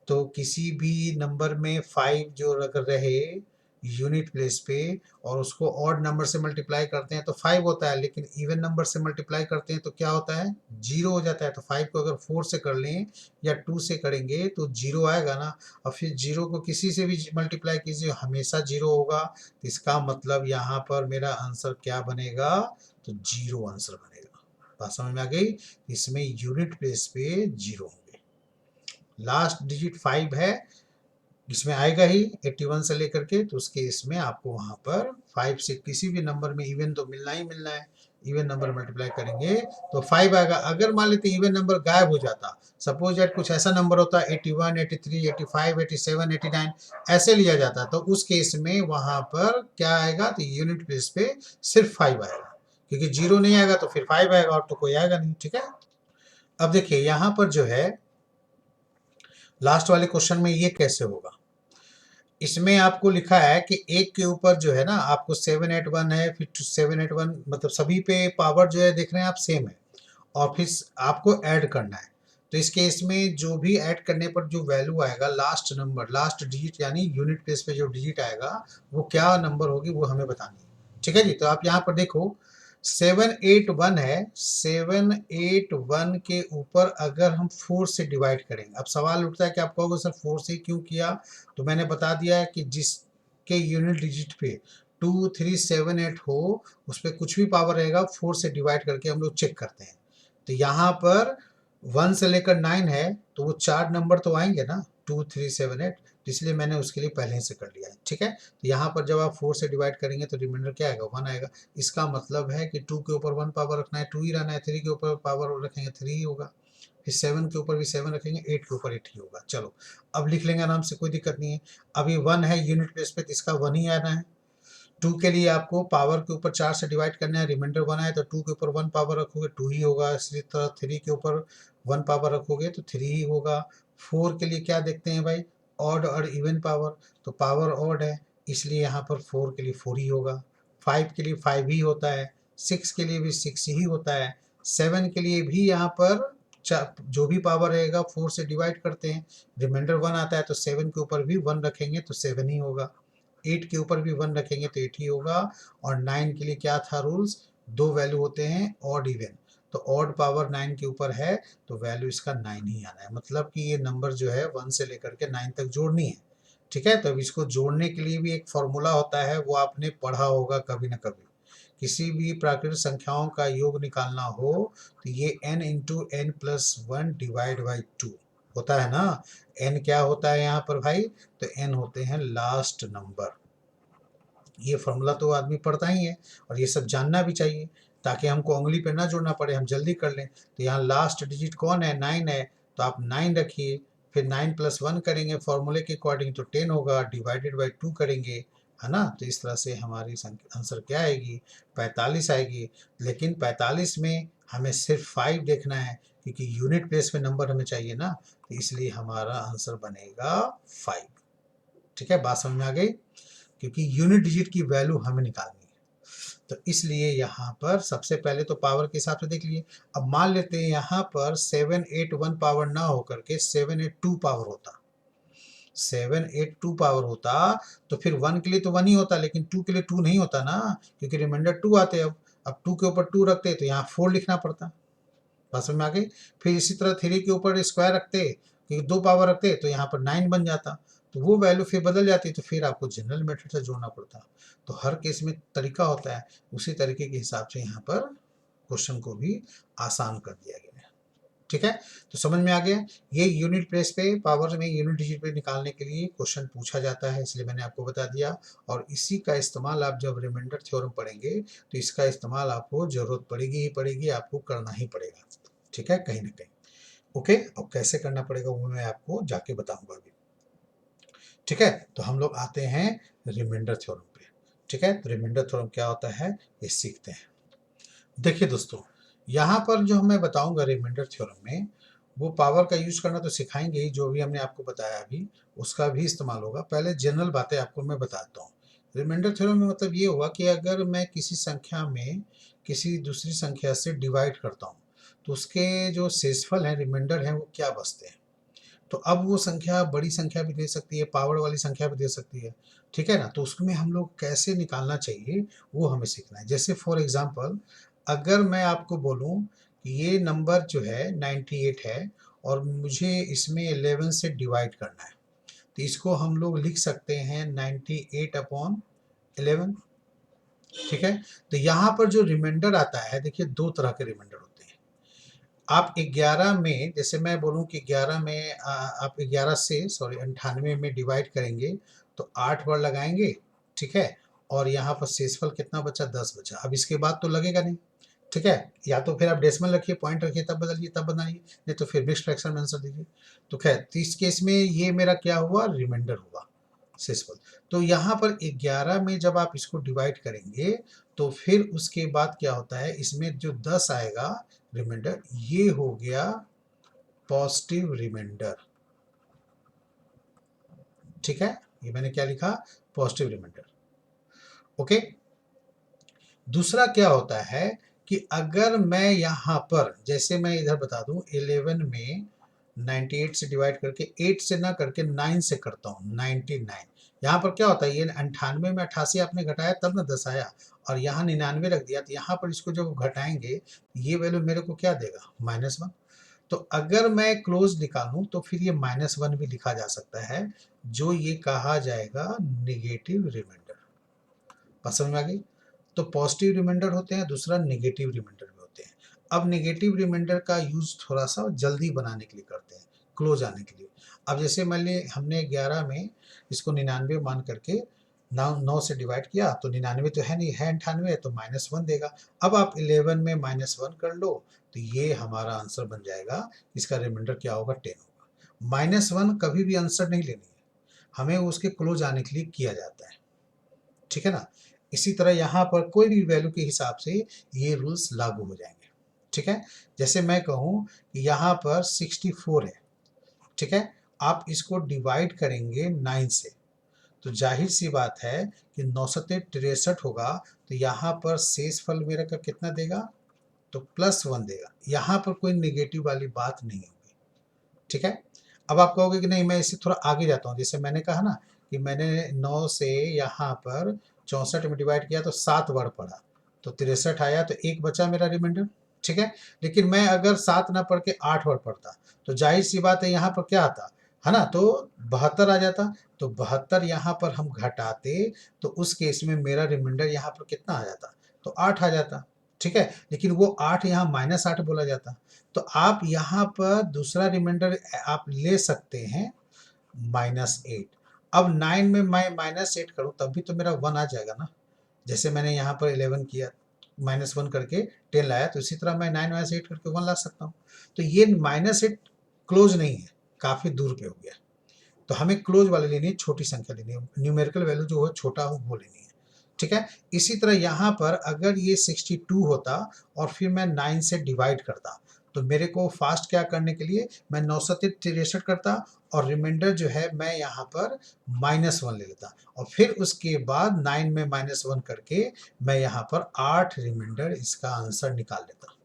तो किसी भी नंबर में 5 जो अगर रहे यूनिट प्लेस पे और उसको ऑड नंबर से मल्टीप्लाई करते हैं तो 5 होता है, लेकिन इवन नंबर से मल्टीप्लाई करते हैं तो क्या होता है, 0 हो जाता है। तो 5 को अगर 4 से कर लें या 2 से करेंगे तो 0 आएगा ना, और फिर 0 को किसी से भी मल्टीप्लाई कीजिए हमेशा 0 होगा। तो इसका मतलब यहाँ पर मेरा आंसर क्या बनेगा, तो 0 आंसर बनेगा। बात समझ में आ गई, इसमें यूनिट प्लेस पे 0 होंगे। लास्ट डिजिट 5 है, इसमें आएगा ही 81 से लेकर के, तो उसके इसमें आपको वहां पर 5 से किसी भी नंबर में इवन तो मिलना ही मिलना है, इवन नंबर मल्टीप्लाई करेंगे तो 5 आएगा। अगर मान लेते इवन नंबर गायब हो जाता, सपोज दैट कुछ ऐसा नंबर होता 81, 83, 85, 87, 89 ऐसे लिया जाता, तो उस केस में वहां पर क्या आएगा, तो यूनिट प्लेस पे सिर्फ 5 आएगा, क्योंकि 0 नहीं आएगा तो फिर 5 आएगा और तो कोई आएगा नहीं। ठीक है, अब देखिए यहाँ पर जो है लास्ट वाले क्वेश्चन में ये कैसे होगा, इसमें आपको लिखा है कि एक के ऊपर जो है ना आपको 781 है, फिर 781 मतलब सभी पे पावर जो है देख रहे हैं आप सेम है, और फिर आपको ऐड करना है। तो इस केस में जो भी ऐड करने पर जो वैल्यू आएगा, लास्ट नंबर लास्ट डिजिट यानी यूनिट प्लेस पे जो डिजिट आएगा वो क्या नंबर होगी वो हमें बतानी है। ठीक है जी, तो आप यहाँ पर देखो 781 है, 781 के ऊपर अगर हम 4 से डिवाइड करेंगे, अब सवाल उठता है कि आप कहोगे सर 4 से क्यों किया, तो मैंने बता दिया है कि जिसके यूनिट डिजिट पे 2378 हो उस पर कुछ भी पावर रहेगा 4 से डिवाइड करके हम लोग चेक करते हैं। तो यहाँ पर 1 से लेकर 9 है तो वो 4 नंबर तो आएंगे ना, 2378, तो इसलिए मैंने उसके लिए पहले ही से कर लिया है। ठीक है, तो यहाँ पर जब आप 4 से डिवाइड करेंगे तो रिमाइंडर क्या आएगा, 1 आएगा। इसका मतलब है कि 2 के ऊपर 1 पावर रखना है, 2 ही रहना है, 3 के ऊपर पावर रखेंगे 3 ही होगा, फिर 7 के ऊपर भी 7 रखेंगे, 8 के ऊपर 8 ही होगा। चलो अब लिख लेंगे आराम से, कोई दिक्कत नहीं है। अभी 1 है यूनिट प्लेस पे, तो इसका 1 ही आना है। 2 के लिए आपको पावर के ऊपर 4 से डिवाइड करना है, रिमाइंडर 1 आए तो 2 के ऊपर 1 पावर रखोगे 2 ही होगा। इसी तरह 3 के ऊपर 1 पावर रखोगे तो 3 ही होगा। 4 के लिए क्या देखते हैं भाई, ऑड और इवन पावर, तो पावर ऑड है इसलिए यहाँ पर 4 के लिए 4 ही होगा। 5 के लिए 5 ही होता है, 6 के लिए भी 6 ही होता है, 7 के लिए भी यहाँ पर जो भी पावर रहेगा 4 से डिवाइड करते हैं, रिमाइंडर 1 आता है तो 7 के ऊपर भी 1 रखेंगे तो 7 ही होगा, 8 के ऊपर भी 1 रखेंगे तो 8 ही होगा। और 9 के लिए क्या था रूल्स, 2 वैल्यू होते हैं ऑड इवन, तो ऑड पावर 9 के ऊपर है तो वैल्यू इसका 9 ही आना है। मतलब कि ये नंबर जो है 1 से लेकर के 9 तक जोड़नी है। ठीक है, तो अब इसको जोड़ने के लिए भी एक फॉर्मूला होता है, वो आपने पढ़ा होगा कभी ना कभी। किसी भी प्राकृतिक संख्याओं का योग निकालना हो तो ये n into n plus 1 divide by 2 होता है ना। n क्या होता है यहाँ पर भाई, तो n होते हैं लास्ट नंबर। ये फॉर्मूला तो आदमी पढ़ता ही है और ये सब जानना भी चाहिए ताकि हमको उंगली पे ना जोड़ना पड़े, हम जल्दी कर लें। तो यहाँ लास्ट डिजिट कौन है, 9 है, तो आप 9 रखिए, फिर 9 प्लस 1 करेंगे फॉर्मूले के अकॉर्डिंग तो 10 होगा, डिवाइडेड बाई 2 करेंगे, है ना। तो इस तरह से हमारी आंसर क्या आएगी, 45 आएगी। लेकिन 45 में हमें सिर्फ 5 देखना है क्योंकि यूनिट प्लेस में नंबर हमें चाहिए ना, तो इसलिए हमारा आंसर बनेगा 5। ठीक है, बात समझ में आ गई, क्योंकि यूनिट डिजिट की वैल्यू हमें निकालनी है। तो इसलिए यहाँ पर सबसे पहले तो पावर के हिसाब से देख लिए। अब मान लेते हैं यहाँ पर 781 पावर ना होकर के 782 पावर होता, 782 पावर होता तो फिर 1 के लिए तो 1 ही होता, लेकिन 2 के लिए 2 नहीं होता ना, क्योंकि रिमाइंडर 2 आते। अब 2 के ऊपर 2 रखते तो यहाँ 4 लिखना पड़ता। बात समझ में आ गई। फिर इसी तरह 3 के ऊपर स्क्वायर रखते, क्योंकि 2 पावर रखते तो यहाँ पर 9 बन जाता, तो वो वैल्यू फिर बदल जाती, तो फिर आपको जनरल मेथड से जोड़ना पड़ता। तो हर केस में तरीका होता है, उसी तरीके के हिसाब से यहाँ पर क्वेश्चन को भी आसान कर दिया गया है। ठीक है, तो समझ में आ गया। ये यूनिट प्लेस पे पावर में यूनिट डिजिट पे निकालने के लिए क्वेश्चन पूछा जाता है, इसलिए मैंने आपको बता दिया। और इसी का इस्तेमाल आप जब रिमाइंडर थ्योरम पढ़ेंगे तो इसका इस्तेमाल आपको जरूरत पड़ेगी ही पड़ेगी, आपको करना ही पड़ेगा। ठीक है, कहीं ना कहीं। ओके, अब कैसे करना पड़ेगा वो मैं आपको जाके बताऊंगा अभी। ठीक है, तो हम लोग आते हैं रिमाइंडर थ्योरम पे। ठीक है, तो रिमाइंडर थ्योरम क्या होता है ये सीखते हैं। देखिए दोस्तों, यहाँ पर जो मैं बताऊंगा रिमाइंडर थ्योरम में, वो पावर का यूज करना तो सिखाएंगे ही, जो भी हमने आपको बताया अभी उसका भी इस्तेमाल होगा। पहले जनरल बातें आपको मैं बताता हूँ। रिमाइंडर थ्योरम में मतलब ये हुआ कि अगर मैं किसी संख्या में किसी दूसरी संख्या से डिवाइड करता हूँ तो उसके जो शेषफल हैं, रिमाइंडर हैं, वो क्या बचते हैं। तो अब वो संख्या बड़ी संख्या भी दे सकती है, पावर वाली संख्या भी दे सकती है। ठीक है ना, तो उसमें हम लोग कैसे निकालना चाहिए वो हमें सीखना है। जैसे फॉर एग्जांपल, अगर मैं आपको बोलूं कि ये नंबर जो है 98 है और मुझे इसमें 11 से डिवाइड करना है, तो इसको हम लोग लिख सकते हैं 98/11। ठीक है, तो यहाँ पर जो रिमाइंडर आता है, देखिए दो तरह के रिमाइंडर होते हैं। आप 11 में, जैसे मैं बोलूं कि 11 में आप 11 से 98 में डिवाइड करेंगे तो 8 बार लगाएंगे। ठीक है, और यहाँ पर शेषफल कितना बचा, 10 बचा। अब इसके बाद तो लगेगा नहीं। ठीक है, या तो फिर आप डेसिमल रखिए, पॉइंट रखिए, तब बदलिए, तब बनाइए, नहीं तो फिर मिक्स्ड फ्रैक्शन में आंसर दीजिए। तो खैर, इस केस में ये मेरा क्या हुआ, रिमाइंडर हुआ, शेषफल। तो यहाँ पर 11 में जब आप इसको डिवाइड करेंगे तो फिर उसके बाद क्या होता है, इसमें जो 10 आएगा रिमाइंडर, ये हो गया पॉजिटिव रिमाइंडर। ठीक है, ये मैंने क्या लिखा, पॉजिटिव रिमाइंडर। ओके, दूसरा क्या होता है कि अगर मैं यहाँ पर, जैसे मैं इधर बता दूं, 11 में 98 से डिवाइड करके 8 से ना करके 9 से करता हूँ, 99। यहाँ पर क्या होता है, ये 98 में 88 आपने घटाया तब ना 10 आया, और यहाँ 99 रख दिया, तो यहाँ पर इसको जब घटाएंगे ये वैल्यू मेरे को क्या देगा, -1। तो अगर मैं क्लोज निकालूं तो फिर ये -1 भी लिखा जा सकता है, जो ये कहा जाएगा निगेटिव रिमाइंडर। बात समझ में आ गई। तो पॉजिटिव रिमाइंडर होते हैं, दूसरा नेगेटिव रिमाइंडर भी होते हैं। अब नेगेटिव रिमाइंडर का यूज थोड़ा सा जल्दी बनाने के लिए करते हैं, क्लोज आने के लिए। अब जैसे मान ली हमने 11 में इसको 99 मान करके 9 से डिवाइड किया, तो 99 तो है नहीं, है 98, तो -1 देगा। अब आप 11 में -1 कर लो, तो ये हमारा आंसर बन जाएगा। इसका रिमाइंडर क्या होगा? 10 होगा। -1 कभी भी आंसर नहीं लेनी है, हमें उसके क्लोज आने के लिए किया जाता है, ठीक है ना। इसी तरह यहाँ पर कोई भी वैल्यू के हिसाब से ये रूल्स लागू हो जाएंगे, ठीक है। जैसे मैं कहूँ कि यहाँ पर 64 है, ठीक है, आप इसको डिवाइड करेंगे 9 से, तो जाहिर सी बात है कि 963 होगा, तो यहाँ पर शेषफल मेरा का कितना देगा? तो +1 देगा। यहाँ पर कोई नेगेटिव वाली बात नहीं होगी, ठीक है। अब आप कहोगे कि नहीं, मैं इससे थोड़ा आगे जाता हूँ। जैसे मैंने कहा ना कि मैंने 9 से यहाँ पर 64 में डिवाइड किया तो 7 बार पढ़ा, तो 63 आया, तो 1 बचा मेरा रिमाइंडर, ठीक है। लेकिन मैं अगर 7 ना पढ़ के 8 बार पढ़ता, तो जाहिर सी बात है यहाँ पर क्या आता है ना, तो 72 आ जाता। तो 72 यहाँ पर हम घटाते, तो उस केस में मेरा रिमाइंडर यहाँ पर कितना आ जाता? तो 8 आ जाता, ठीक है। लेकिन वो 8 यहाँ -8 बोला जाता। तो आप यहाँ पर दूसरा रिमाइंडर आप ले सकते हैं -8। अब 9 में मैं -8 करूँ तब भी तो मेरा 1 आ जाएगा ना। जैसे मैंने यहाँ पर 11 किया, -1 करके 10 लाया, तो इसी तरह मैं 9 -8 करके 1 ला सकता हूँ। तो ये -8 क्लोज नहीं है, काफ़ी दूर पे हो गया। तो हमें क्लोज वाले लेनी है, छोटी संख्या लेनी है, न्यूमेरिकल वैल्यू जो हो छोटा हो वो लेनी है, ठीक है। इसी तरह यहाँ पर अगर ये 62 होता और फिर मैं 9 से डिवाइड करता, तो मेरे को फास्ट क्या करने के लिए मैं 963 करता, और रिमाइंडर जो है मैं यहाँ पर -1 ले लेता, और फिर उसके बाद 9 में -1 करके मैं यहाँ पर 8 रिमाइंडर इसका आंसर निकाल लेता,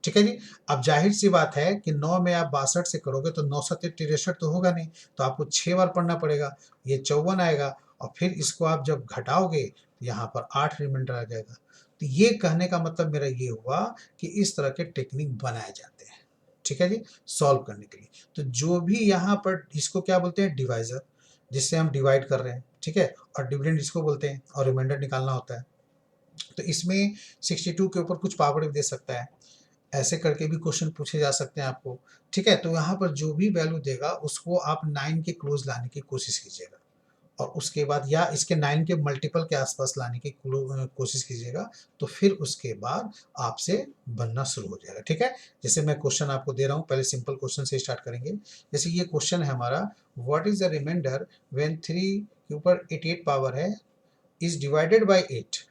ठीक है जी। अब जाहिर सी बात है कि 9 में आप 62 से करोगे तो 963 तो होगा नहीं, तो आपको 6 बार पढ़ना पड़ेगा, ये 54 आएगा, और फिर इसको आप जब घटाओगे तो यहाँ पर 8 रिमाइंडर आ जाएगा। तो ये कहने का मतलब मेरा ये हुआ कि इस तरह के टेक्निक बनाए जाते हैं, ठीक है जी, सॉल्व करने के लिए। तो जो भी यहाँ पर इसको क्या बोलते हैं? डिवाइजर, जिससे हम डिवाइड कर रहे हैं, ठीक है, और डिविडेंड इसको बोलते हैं, और रिमाइंडर निकालना होता है। तो इसमें 62 के ऊपर कुछ पावर भी दे सकता है, ऐसे करके भी क्वेश्चन पूछे जा सकते हैं आपको, ठीक है। तो यहाँ पर जो भी वैल्यू देगा उसको आप 9 के क्लोज लाने की कोशिश कीजिएगा, और उसके बाद या इसके 9 के मल्टीपल के आसपास लाने की कोशिश कीजिएगा, तो फिर उसके बाद आपसे बनना शुरू हो जाएगा, ठीक है। जैसे मैं क्वेश्चन आपको दे रहा हूँ, पहले सिंपल क्वेश्चन से स्टार्ट करेंगे। जैसे ये क्वेश्चन है हमारा, what is the remainder when 3 के ऊपर 88 पावर है is divided by 8।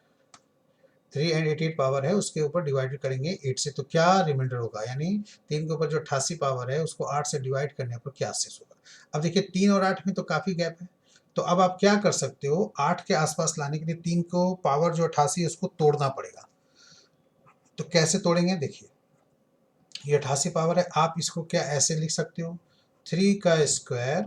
3 and 88 power है, उसके ऊपर डिवाइडेड करेंगे 8 से, तो क्या रिमाइंडर होगा? यानी 3 के ऊपर जो 88 पावर है उसको 8 से डिवाइड करने पर क्या शेष होगा? अब देखिए 3 और 8 में तो काफ़ी गैप है, तो अब आप क्या कर सकते हो, 8 के आसपास लाने के लिए 3 को पावर जो 88 है उसको तोड़ना पड़ेगा। तो कैसे तोड़ेंगे? देखिए ये 88 पावर है, आप इसको क्या ऐसे लिख सकते हो, 3 का स्क्वायर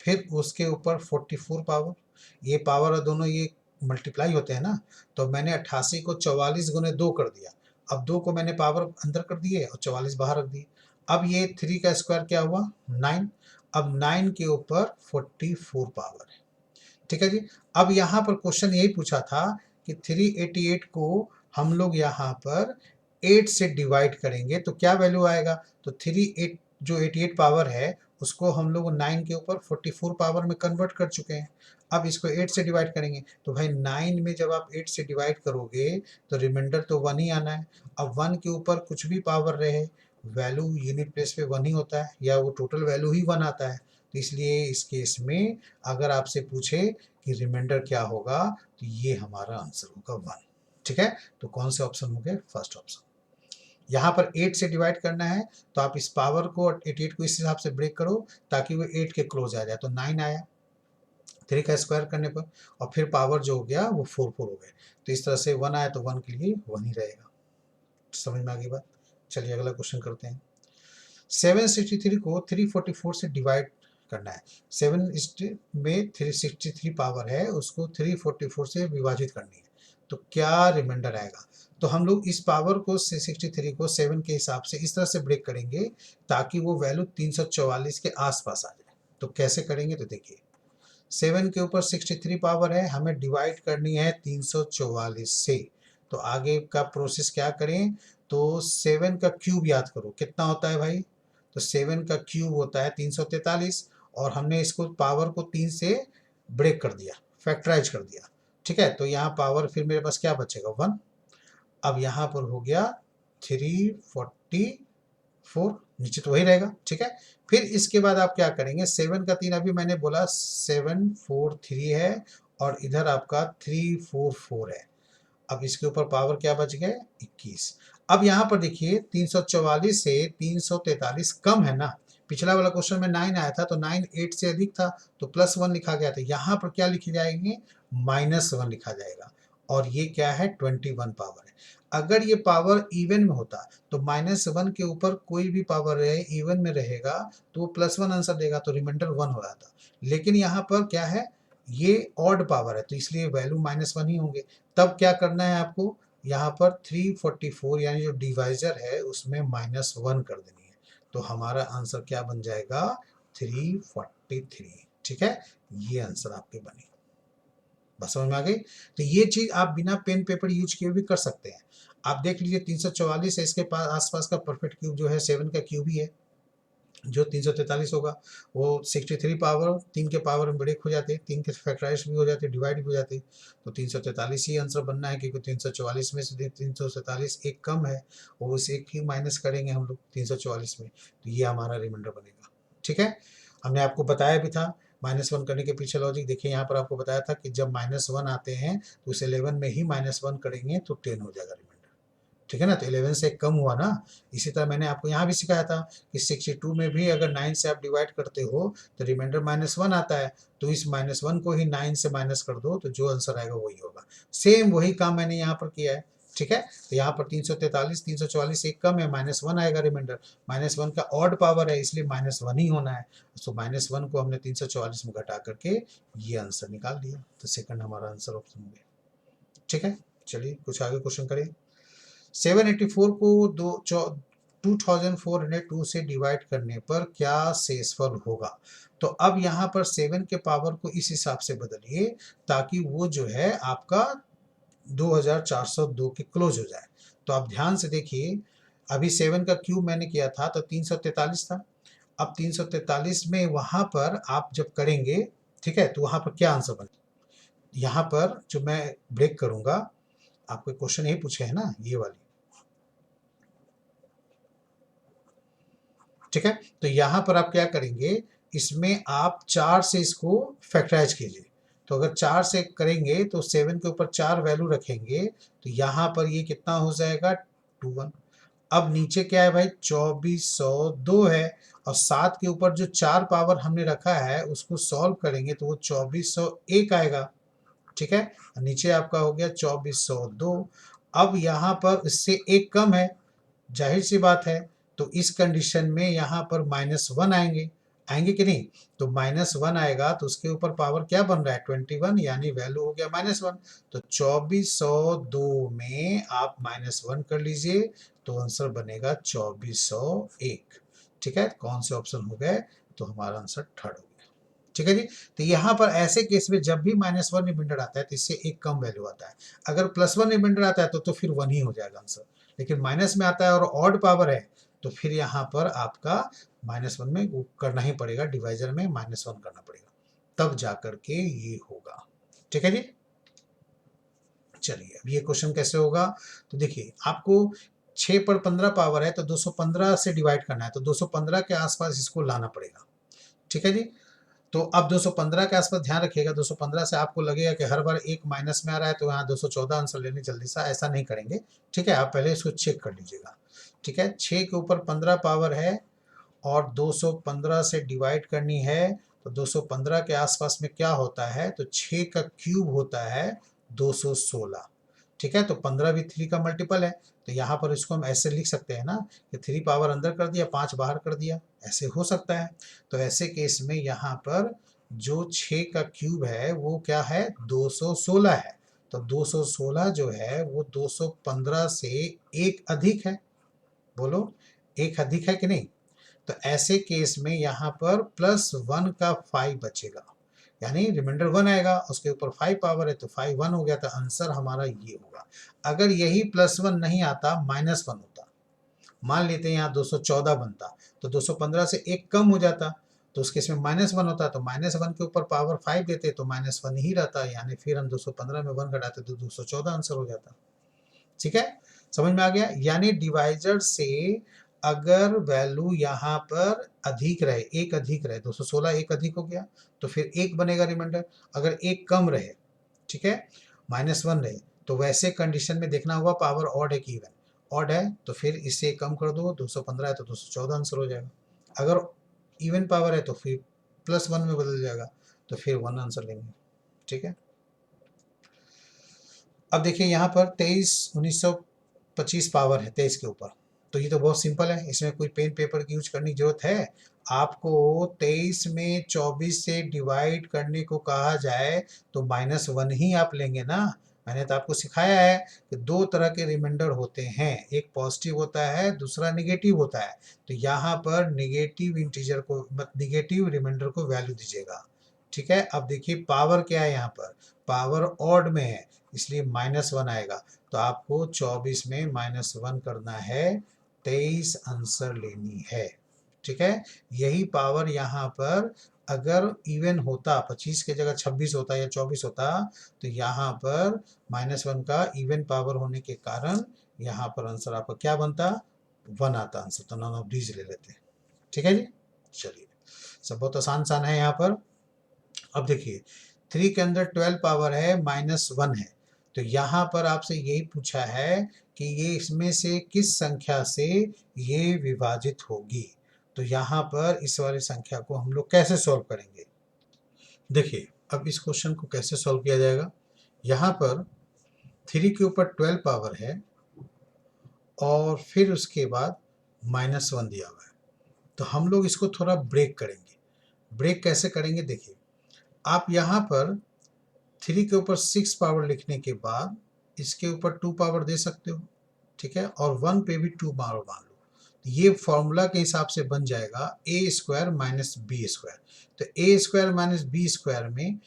फिर उसके ऊपर 44 पावर, ये पावर और दोनों ये मल्टीप्लाई होते हैं ना, तो मैंने 88 को 44 गुने 2 कर दिया। अब 2 को मैंने पावर अंदर कर दिए और 44 बाहर रख दिए। अब ये 3 का स्क्वायर क्या हुआ? 9। अब 9 के ऊपर 44 पावर है, ठीक है जी। अब यहाँ पर क्वेश्चन यही पूछा था कि 388 को हम लोग यहाँ पर 8 से डिवाइड करेंगे तो क्या वैल्यू आएगा? तो 38 जो 88 पावर है उसको हम लोग 9 के ऊपर 44 पावर में कन्वर्ट कर चुके हैं। अब इसको 8 से डिवाइड करेंगे, तो भाई 9 में जब आप 8 से डिवाइड करोगे तो रिमाइंडर तो 1 ही आना है। अब 1 के ऊपर कुछ भी पावर रहे, वैल्यू यूनिट प्लेस पे 1 ही होता है, या वो टोटल वैल्यू ही 1 आता है। तो इसलिए इस केस में अगर आपसे पूछे कि रिमाइंडर क्या होगा, तो ये हमारा आंसर होगा 1, ठीक है। तो कौन से ऑप्शन हो गए? First option. यहाँ पर 8 से डिवाइड करना है, तो आप इस पावर को 88 को इस हिसाब से ब्रेक करो ताकि वो 8 के क्लोज आ जाए, तो 9 आया 3 का स्क्वायर करने पर, और फिर पावर जो हो गया वो 4 हो गए। तो इस तरह से 1 आया तो 1 के लिए 1 ही रहेगा। समझ में आ गई बात? चलिए अगला क्वेश्चन करते हैं। 763 को 344 से डिवाइड करना है। 7 में 363 पावर है, उसको 344 से विभाजित करनी है, तो क्या रिमाइंडर आएगा? तो हम लोग इस पावर को 63 को 7 के हिसाब से इस तरह से ब्रेक करेंगे ताकि वो वैल्यू 344 के आसपास आ जाए। तो कैसे करेंगे? तो देखिए 7 के ऊपर 63 पावर है, हमें डिवाइड करनी है 344 से। तो आगे का प्रोसेस क्या करें? तो 7 का क्यूब याद करो, कितना होता है भाई? तो 7 का क्यूब होता है 343, और हमने इसको पावर को 3 से ब्रेक कर दिया, फैक्टराइज कर दिया। ठीक है, तो यहाँ पावर फिर मेरे पास क्या बचेगा 1। अब यहाँ पर हो गया 344, नीचे तो वही रहेगा। ठीक है, फिर इसके बाद आप क्या करेंगे, 7 का 3 अभी मैंने बोला 743 है, और इधर आपका 344 है। अब इसके ऊपर पावर क्या बच गए 21। अब यहाँ पर देखिए 344 से 343 कम है ना। पिछला वाला क्वेश्चन में 9 आया था, तो 9 8 से अधिक था, तो +1 लिखा गया था। यहाँ पर क्या लिखे जाएंगे, -1 लिखा जाएगा, और ये क्या है 21 पावर है। अगर ये पावर इवन में होता तो -1 के ऊपर कोई भी पावर रहे इवन में रहेगा तो वो +1 आंसर देगा, तो रिमाइंडर 1 हो जाता। लेकिन यहाँ पर क्या है, ये ऑड पावर है, तो इसलिए वैल्यू -1 ही होंगे। तब क्या करना है आपको, यहाँ पर 344 यानी जो डिवाइजर है उसमें -1 कर देनी है, तो हमारा आंसर क्या बन जाएगा 343। ठीक है, ये आंसर आपके बने। बस समझ में आ गई। तो ये चीज आप बिना पेन पेपर यूज किए भी कर सकते हैं। आप देख लीजिए 344 है, इसके पास आसपास का परफेक्ट क्यूब जो है 7 का क्यूब ही है, जो 343 होगा। वो 63 पावर 3 के पावर में ब्रेक हो जाते हैं, 3 के फैक्टराइज भी हो जाते हैं, डिवाइड भी हो जाते हैं, तो 343 ही आंसर बनना है, क्योंकि 344 में से 343 एक कम है, वो उस एक ही माइनस करेंगे हम लोग 344 में, तो ये हमारा रिमाइंडर बनेगा। ठीक है, हमने आपको बताया भी था -1 करने के पीछे लॉजिक। देखिए यहाँ पर आपको बताया था कि जब -1 आते हैं तो उस 11 में ही -1 करेंगे तो 10 हो जाएगा रिमाइंडर। ठीक है ना, तो 11 से कम हुआ ना। इसी तरह मैंने आपको यहाँ भी सिखाया था कि 62 में भी अगर 9 से आप डिवाइड करते हो तो रिमाइंडर -1 आता है, तो इस -1 को ही 9 से माइनस कर दो, तो जो आंसर आएगा वही होगा। सेम वही काम मैंने यहाँ पर किया है। ठीक है, तो यहाँ पर 343 344 एक कम है, -1 आएगा रिमाइंडर। -1 का ऑड पावर है, इसलिए -1 ही होना है, तो -1 को हमने 344 में घटा करके ये आंसर निकाल दिया, तो सेकंड हमारा आंसर ऑप्शन हो गया। ठीक है, चलिए कुछ आगे क्वेश्चन करें। 784 को 2402 से डिवाइड करने पर क्या शेषफल होगा। तो अब यहाँ पर 7 के पावर को इस हिसाब से बदलिए ताकि वो जो है आपका 2402 के क्लोज हो जाए। तो आप ध्यान से देखिए, अभी 7 का क्यूब मैंने किया था तो 343 था। अब 343 में वहां पर आप जब करेंगे, ठीक है, तो वहां पर क्या आंसर बने, यहाँ पर जो मैं ब्रेक करूंगा, आपको क्वेश्चन यही पूछे है ना, ये वाली। ठीक है, तो यहां पर आप क्या करेंगे, इसमें आप 4 से इसको फैक्टराइज कीजिए। तो अगर 4 से करेंगे तो 7 के ऊपर 4 वैल्यू रखेंगे, तो यहां पर ये कितना हो जाएगा 21। अब नीचे क्या है भाई 2402 है, और 7 के ऊपर जो 4 पावर हमने रखा है उसको सॉल्व करेंगे तो वो 2401 आएगा। ठीक है, नीचे आपका हो गया 2402। अब यहाँ पर इससे एक कम है, जाहिर सी बात है, तो इस कंडीशन में यहाँ पर -1 आएंगे, आएंगे कि नहीं, तो -1 आएगा तो उसके ऊपर पावर क्या बन रहा है 21, यानी वैल्यू हो गया -1। तो 2402 में आप -1 कर लीजिए तो आंसर बनेगा 2401। ठीक है, कौन से ऑप्शन हो गए, तो हमारा आंसर थर्ड हो गया। ठीक है जी, तो यहाँ पर ऐसे केस में जब भी -1 रिमाइंडर आता है तो इससे एक कम वैल्यू आता है। अगर +1 रिमाइंडर आता है तो फिर 1 ही हो जाएगा आंसर। लेकिन माइनस में आता है और ऑड पावर है तो फिर यहाँ पर आपका -1 में वो करना ही पड़ेगा, डिवाइजर में -1 करना पड़ेगा, तब जाकर के ये होगा। ठीक है जी, चलिए अब ये क्वेश्चन कैसे होगा, तो देखिए आपको 6 पर 15 पावर है तो 215 से डिवाइड करना है, तो 215 के आसपास इसको लाना पड़ेगा। ठीक है जी, तो अब 215 के आसपास ध्यान रखिएगा, 215 से आपको लगेगा कि हर बार एक माइनस में आ रहा है तो यहाँ 214 आंसर लेने जल्दी सा, ऐसा नहीं करेंगे। ठीक है, आप पहले इसको चेक कर लीजिएगा। ठीक है, 6 के ऊपर 15 पावर है और 215 से डिवाइड करनी है, तो 215 के आसपास में क्या होता है, तो 6 का क्यूब होता है 216। ठीक है, तो 15 भी 3 का मल्टीपल है, तो यहाँ पर इसको हम ऐसे लिख सकते हैं ना कि 3 पावर अंदर कर दिया 5 बाहर कर दिया, ऐसे हो सकता है। तो ऐसे केस में यहाँ पर जो 6 का क्यूब है वो क्या है 216 है, तो 216 जो है वो 215 से एक अधिक है। बोलो एक अधिक है कि नहीं, तो ऐसे केस में यहाँ पर +1 का 5 बचेगा, यानी रिमाइंडर 1 आएगा, उसके ऊपर 5 पावर है तो 5 1 हो गया, तो आंसर हमारा ये होगा। अगर यही +1 नहीं आता -1 होता, मान लेते हैं यहाँ 214 बनता, तो 215 से एक कम हो जाता, तो उस केस में -1 होता, तो -1 के ऊपर पावर 5 देते तो -1 ही रहता, यानी फिर हम 215 में 1 घटाते तो 214 आंसर हो जाता। ठीक है, समझ में आ गया। यानी डिवाइजर से अगर वैल्यू यहाँ पर अधिक रहे, एक अधिक रहे, 216 एक अधिक हो गया तो फिर एक बनेगा रिमाइंडर। अगर एक कम रहे, ठीक है, -1 रहे, तो वैसे कंडीशन में देखना होगा पावर ऑड है कि इवन। ऑड है तो फिर इससे कम कर दो, 215 है तो 214 आंसर हो जाएगा। अगर इवन पावर है तो फिर +1 में बदल जाएगा, तो फिर 1 आंसर लेंगे। ठीक है, अब देखिए यहाँ पर 23/1925 पावर है 23 के ऊपर, तो ये तो बहुत सिंपल है, इसमें कोई पेन पेपर की यूज करने की जरूरत है। आपको 23 में 24 से डिवाइड करने को कहा जाए तो -1 ही आप लेंगे ना। मैंने तो आपको सिखाया है कि दो तरह के रिमाइंडर होते हैं, एक पॉजिटिव होता है, दूसरा निगेटिव होता है। तो यहाँ पर निगेटिव इंटीजर को, निगेटिव रिमाइंडर को वैल्यू दीजिएगा। ठीक है, अब देखिए पावर क्या है, यहाँ पर पावर ऑड में है इसलिए -1 आएगा, तो आपको 24 में -1 करना है, 23 आंसर लेनी है। ठीक है, यही पावर यहाँ पर अगर इवन होता, 25 की जगह 26 होता या 24 होता, तो यहाँ पर -1 का इवन पावर होने के कारण यहाँ पर आंसर आपका क्या बनता, 1 आता आंसर, तो नॉन ऑफ दीज ले लेते। ठीक है जी, चलिए सब बहुत आसान सान है यहाँ पर। अब देखिए 3 के अंदर 12 पावर है, -1 है, तो यहाँ पर आपसे यही पूछा है कि ये इसमें से किस संख्या से ये विभाजित होगी। तो यहाँ पर इस वाली संख्या को हम लोग कैसे सॉल्व करेंगे। देखिए अब इस क्वेश्चन को कैसे सॉल्व किया जाएगा। यहाँ पर 3 के ऊपर 12 पावर है और फिर उसके बाद -1 दिया हुआ है, तो हम लोग इसको थोड़ा ब्रेक करेंगे। ब्रेक कैसे करेंगे, देखिए आप यहाँ पर 3 के ऊपर 6 पावर लिखने के बाद इसके ऊपर 2 पावर दे सकते हो। ठीक है, और 1 पे भी 2 पावर मान लो, ये फॉर्मूला के हिसाब से बन जाएगा a² - b²। तो a² - b² में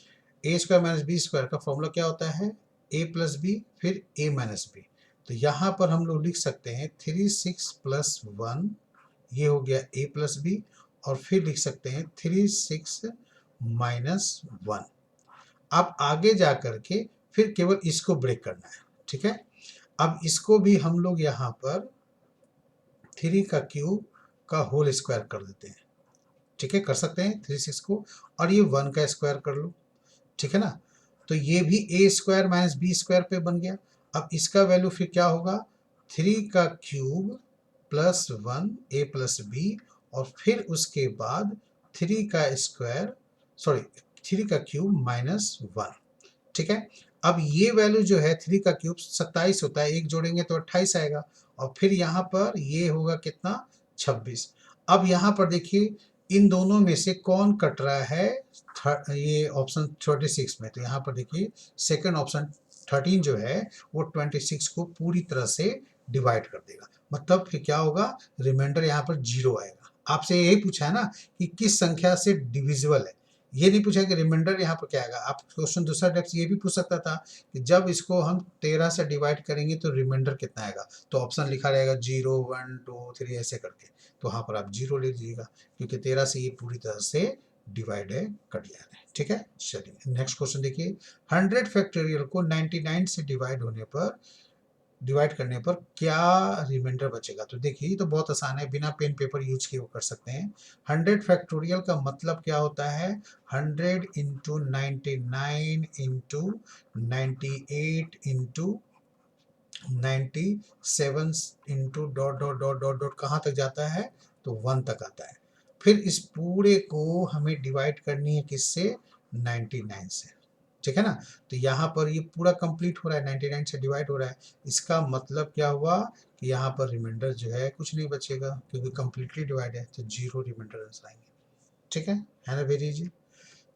a² - b² का फॉर्मूला क्या होता है, a + b फिर a - b। तो यहाँ पर हम लोग लिख सकते हैं 3 6 + 1, ये हो गया a + b, और फिर लिख सकते हैं 3 6 - 1। अब आगे जा करके फिर केवल इसको ब्रेक करना है। ठीक है, अब इसको भी हम लोग यहाँ पर 3 का क्यूब का होल स्क्वायर कर देते हैं। ठीक है, कर सकते हैं 3 6 को, और ये 1 का स्क्वायर कर लो। ठीक है ना, तो ये भी a² - b² पे बन गया। अब इसका वैल्यू फिर क्या होगा, 3 का क्यूब + 1 a + b, और फिर उसके बाद 3 का स्क्वायर, सॉरी 3 का क्यूब -1। ठीक है, अब ये वैल्यू जो है 3 का क्यूब 27 होता है, एक जोड़ेंगे तो 28 आएगा, और फिर यहाँ पर ये होगा कितना, 26। अब यहाँ पर देखिए इन दोनों में से कौन कट रहा है, ये ऑप्शन 36 में, तो यहाँ पर देखिए सेकंड ऑप्शन 13 जो है वो 26 को पूरी तरह से डिवाइड कर देगा, मतलब फिर क्या होगा, रिमाइंडर यहाँ पर 0 आएगा। आपसे यही पूछा है ना कि किस संख्या से डिविजिबल है, ये नहीं पूछा कि रिमाइंडर यहाँ पर क्या आएगा। आप क्वेश्चन दूसरा टाइप से ये भी पूछ सकता था कि जब इसको हम 13 से डिवाइड करेंगे तो रिमाइंडर कितना आएगा, तो ऑप्शन लिखा रहेगा 0 1 2 3 ऐसे करके, तो वहाँ पर आप 0 ले लीजिएगा, क्योंकि 13 से ये पूरी तरह से डिवाइड है, कट जा रहा है। ठीक है, चलिए नेक्स्ट क्वेश्चन देखिए, 100 फैक्टोरियल को 99 से डिवाइड करने पर क्या रिमाइंडर बचेगा। तो देखिए ये तो बहुत आसान है, बिना पेन पेपर यूज किए वो कर सकते हैं। 100 फैक्टोरियल का मतलब क्या होता है, 100 × 99 × 98 × 97 × ... कहाँ तक जाता है, तो 1 तक आता है। फिर इस पूरे को हमें डिवाइड करनी है किससे, 99 से। ठीक है ना, तो यहाँ पर ये पूरा कंप्लीट हो रहा है, 99 से डिवाइड हो रहा है, इसका मतलब क्या हुआ कि यहाँ पर रिमाइंडर जो है कुछ नहीं बचेगा, क्योंकि कंप्लीटली डिवाइड है, तो 0 रिमाइंडर आंसर आएंगे। ठीक है ना, वेरी इजी।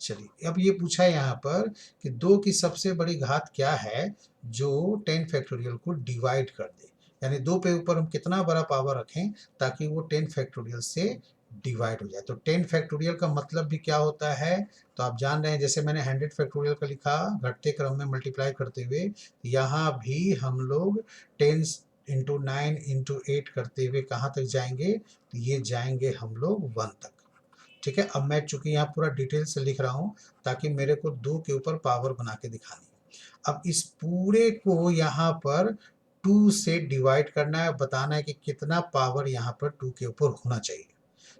चलिए अब ये पूछा है यहाँ पर कि 2 की सबसे बड़ी घात क्या है जो 10 फैक्टोरियल को डिवाइड कर दे, यानी 2 पे ऊपर हम कितना बड़ा पावर रखें ताकि वो 10 फैक्टोरियल से डिवाइड हो जाए। तो 10 फैक्टोरियल का मतलब भी क्या होता है, तो आप जान रहे हैं, जैसे मैंने 100 फैक्टोरियल का लिखा घटते क्रम में मल्टीप्लाई करते हुए, यहाँ भी हम लोग 10 इंटू 9 इंटू 8 करते हुए कहाँ तक जाएंगे, तो ये जाएंगे हम लोग 1 तक। ठीक है, अब मैं चूंकि यहाँ पूरा डिटेल से लिख रहा हूँ ताकि मेरे को 2 के ऊपर पावर बना के दिखानी है। अब इस पूरे को यहाँ पर 2 से डिवाइड करना है, बताना है कि कितना पावर यहाँ पर 2 के ऊपर होना चाहिए।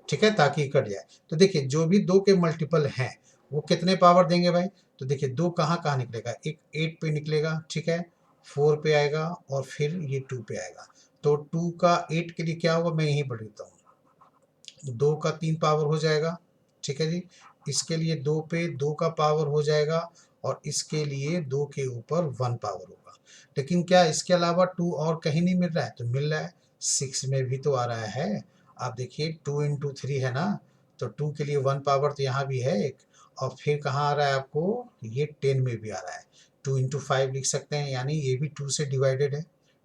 ठीक है, ताकि कट जाए। तो देखिए जो भी 2 के मल्टीपल हैं वो कितने पावर देंगे भाई, तो देखिए 2 कहाँ कहाँ निकलेगा, एक 8 पे निकलेगा, ठीक है, 4 पे आएगा और फिर ये 2 पे आएगा। तो 2 का 8 के लिए क्या होगा, मैं यहीं पढ़ देता हूँ, 2 का 3 पावर हो जाएगा। ठीक है जी, इसके लिए 2 पे 2 का पावर हो जाएगा और इसके लिए 2 के ऊपर 1 पावर होगा। लेकिन क्या इसके अलावा 2 और कहीं नहीं मिल रहा है, तो मिल रहा है 6 में भी तो आ रहा है। आप देखिए 2 इंटू 3 है ना, तो 2 के लिए 1 पावर तो यहाँ भी है एक, और फिर कहाँ आ रहा है आपको, ये 10 में भी आ रहा है। 2 इंटू 5 लिख सकते हैं, यानी ये भी 2 से डिवाइडेड है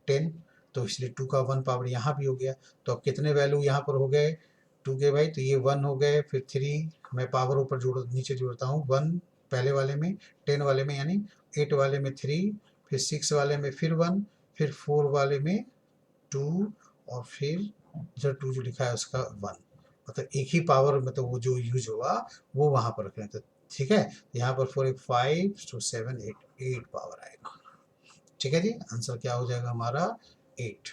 10, तो इसलिए 2 का 1 पावर यहाँ भी हो गया। तो अब कितने वैल्यू यहाँ पर हो गए 2 के भाई, तो ये 1 हो गए, फिर 3 मैं पावर ऊपर नीचे जोड़ता हूँ, 1 पहले वाले में, 10 वाले में यानी 8 वाले में 3, फिर 6 वाले में फिर 1, फिर 4 वाले में 2, और फिर जो 2 जो लिखा है उसका 1, मतलब एक ही पावर, मतलब वो जो यूज होगा वो वहाँ पर रखें। तो ठीक है, यहाँ पर 4 1 5 2 7 8 पावर आएगा। ठीक है जी, आंसर क्या हो जाएगा हमारा 8।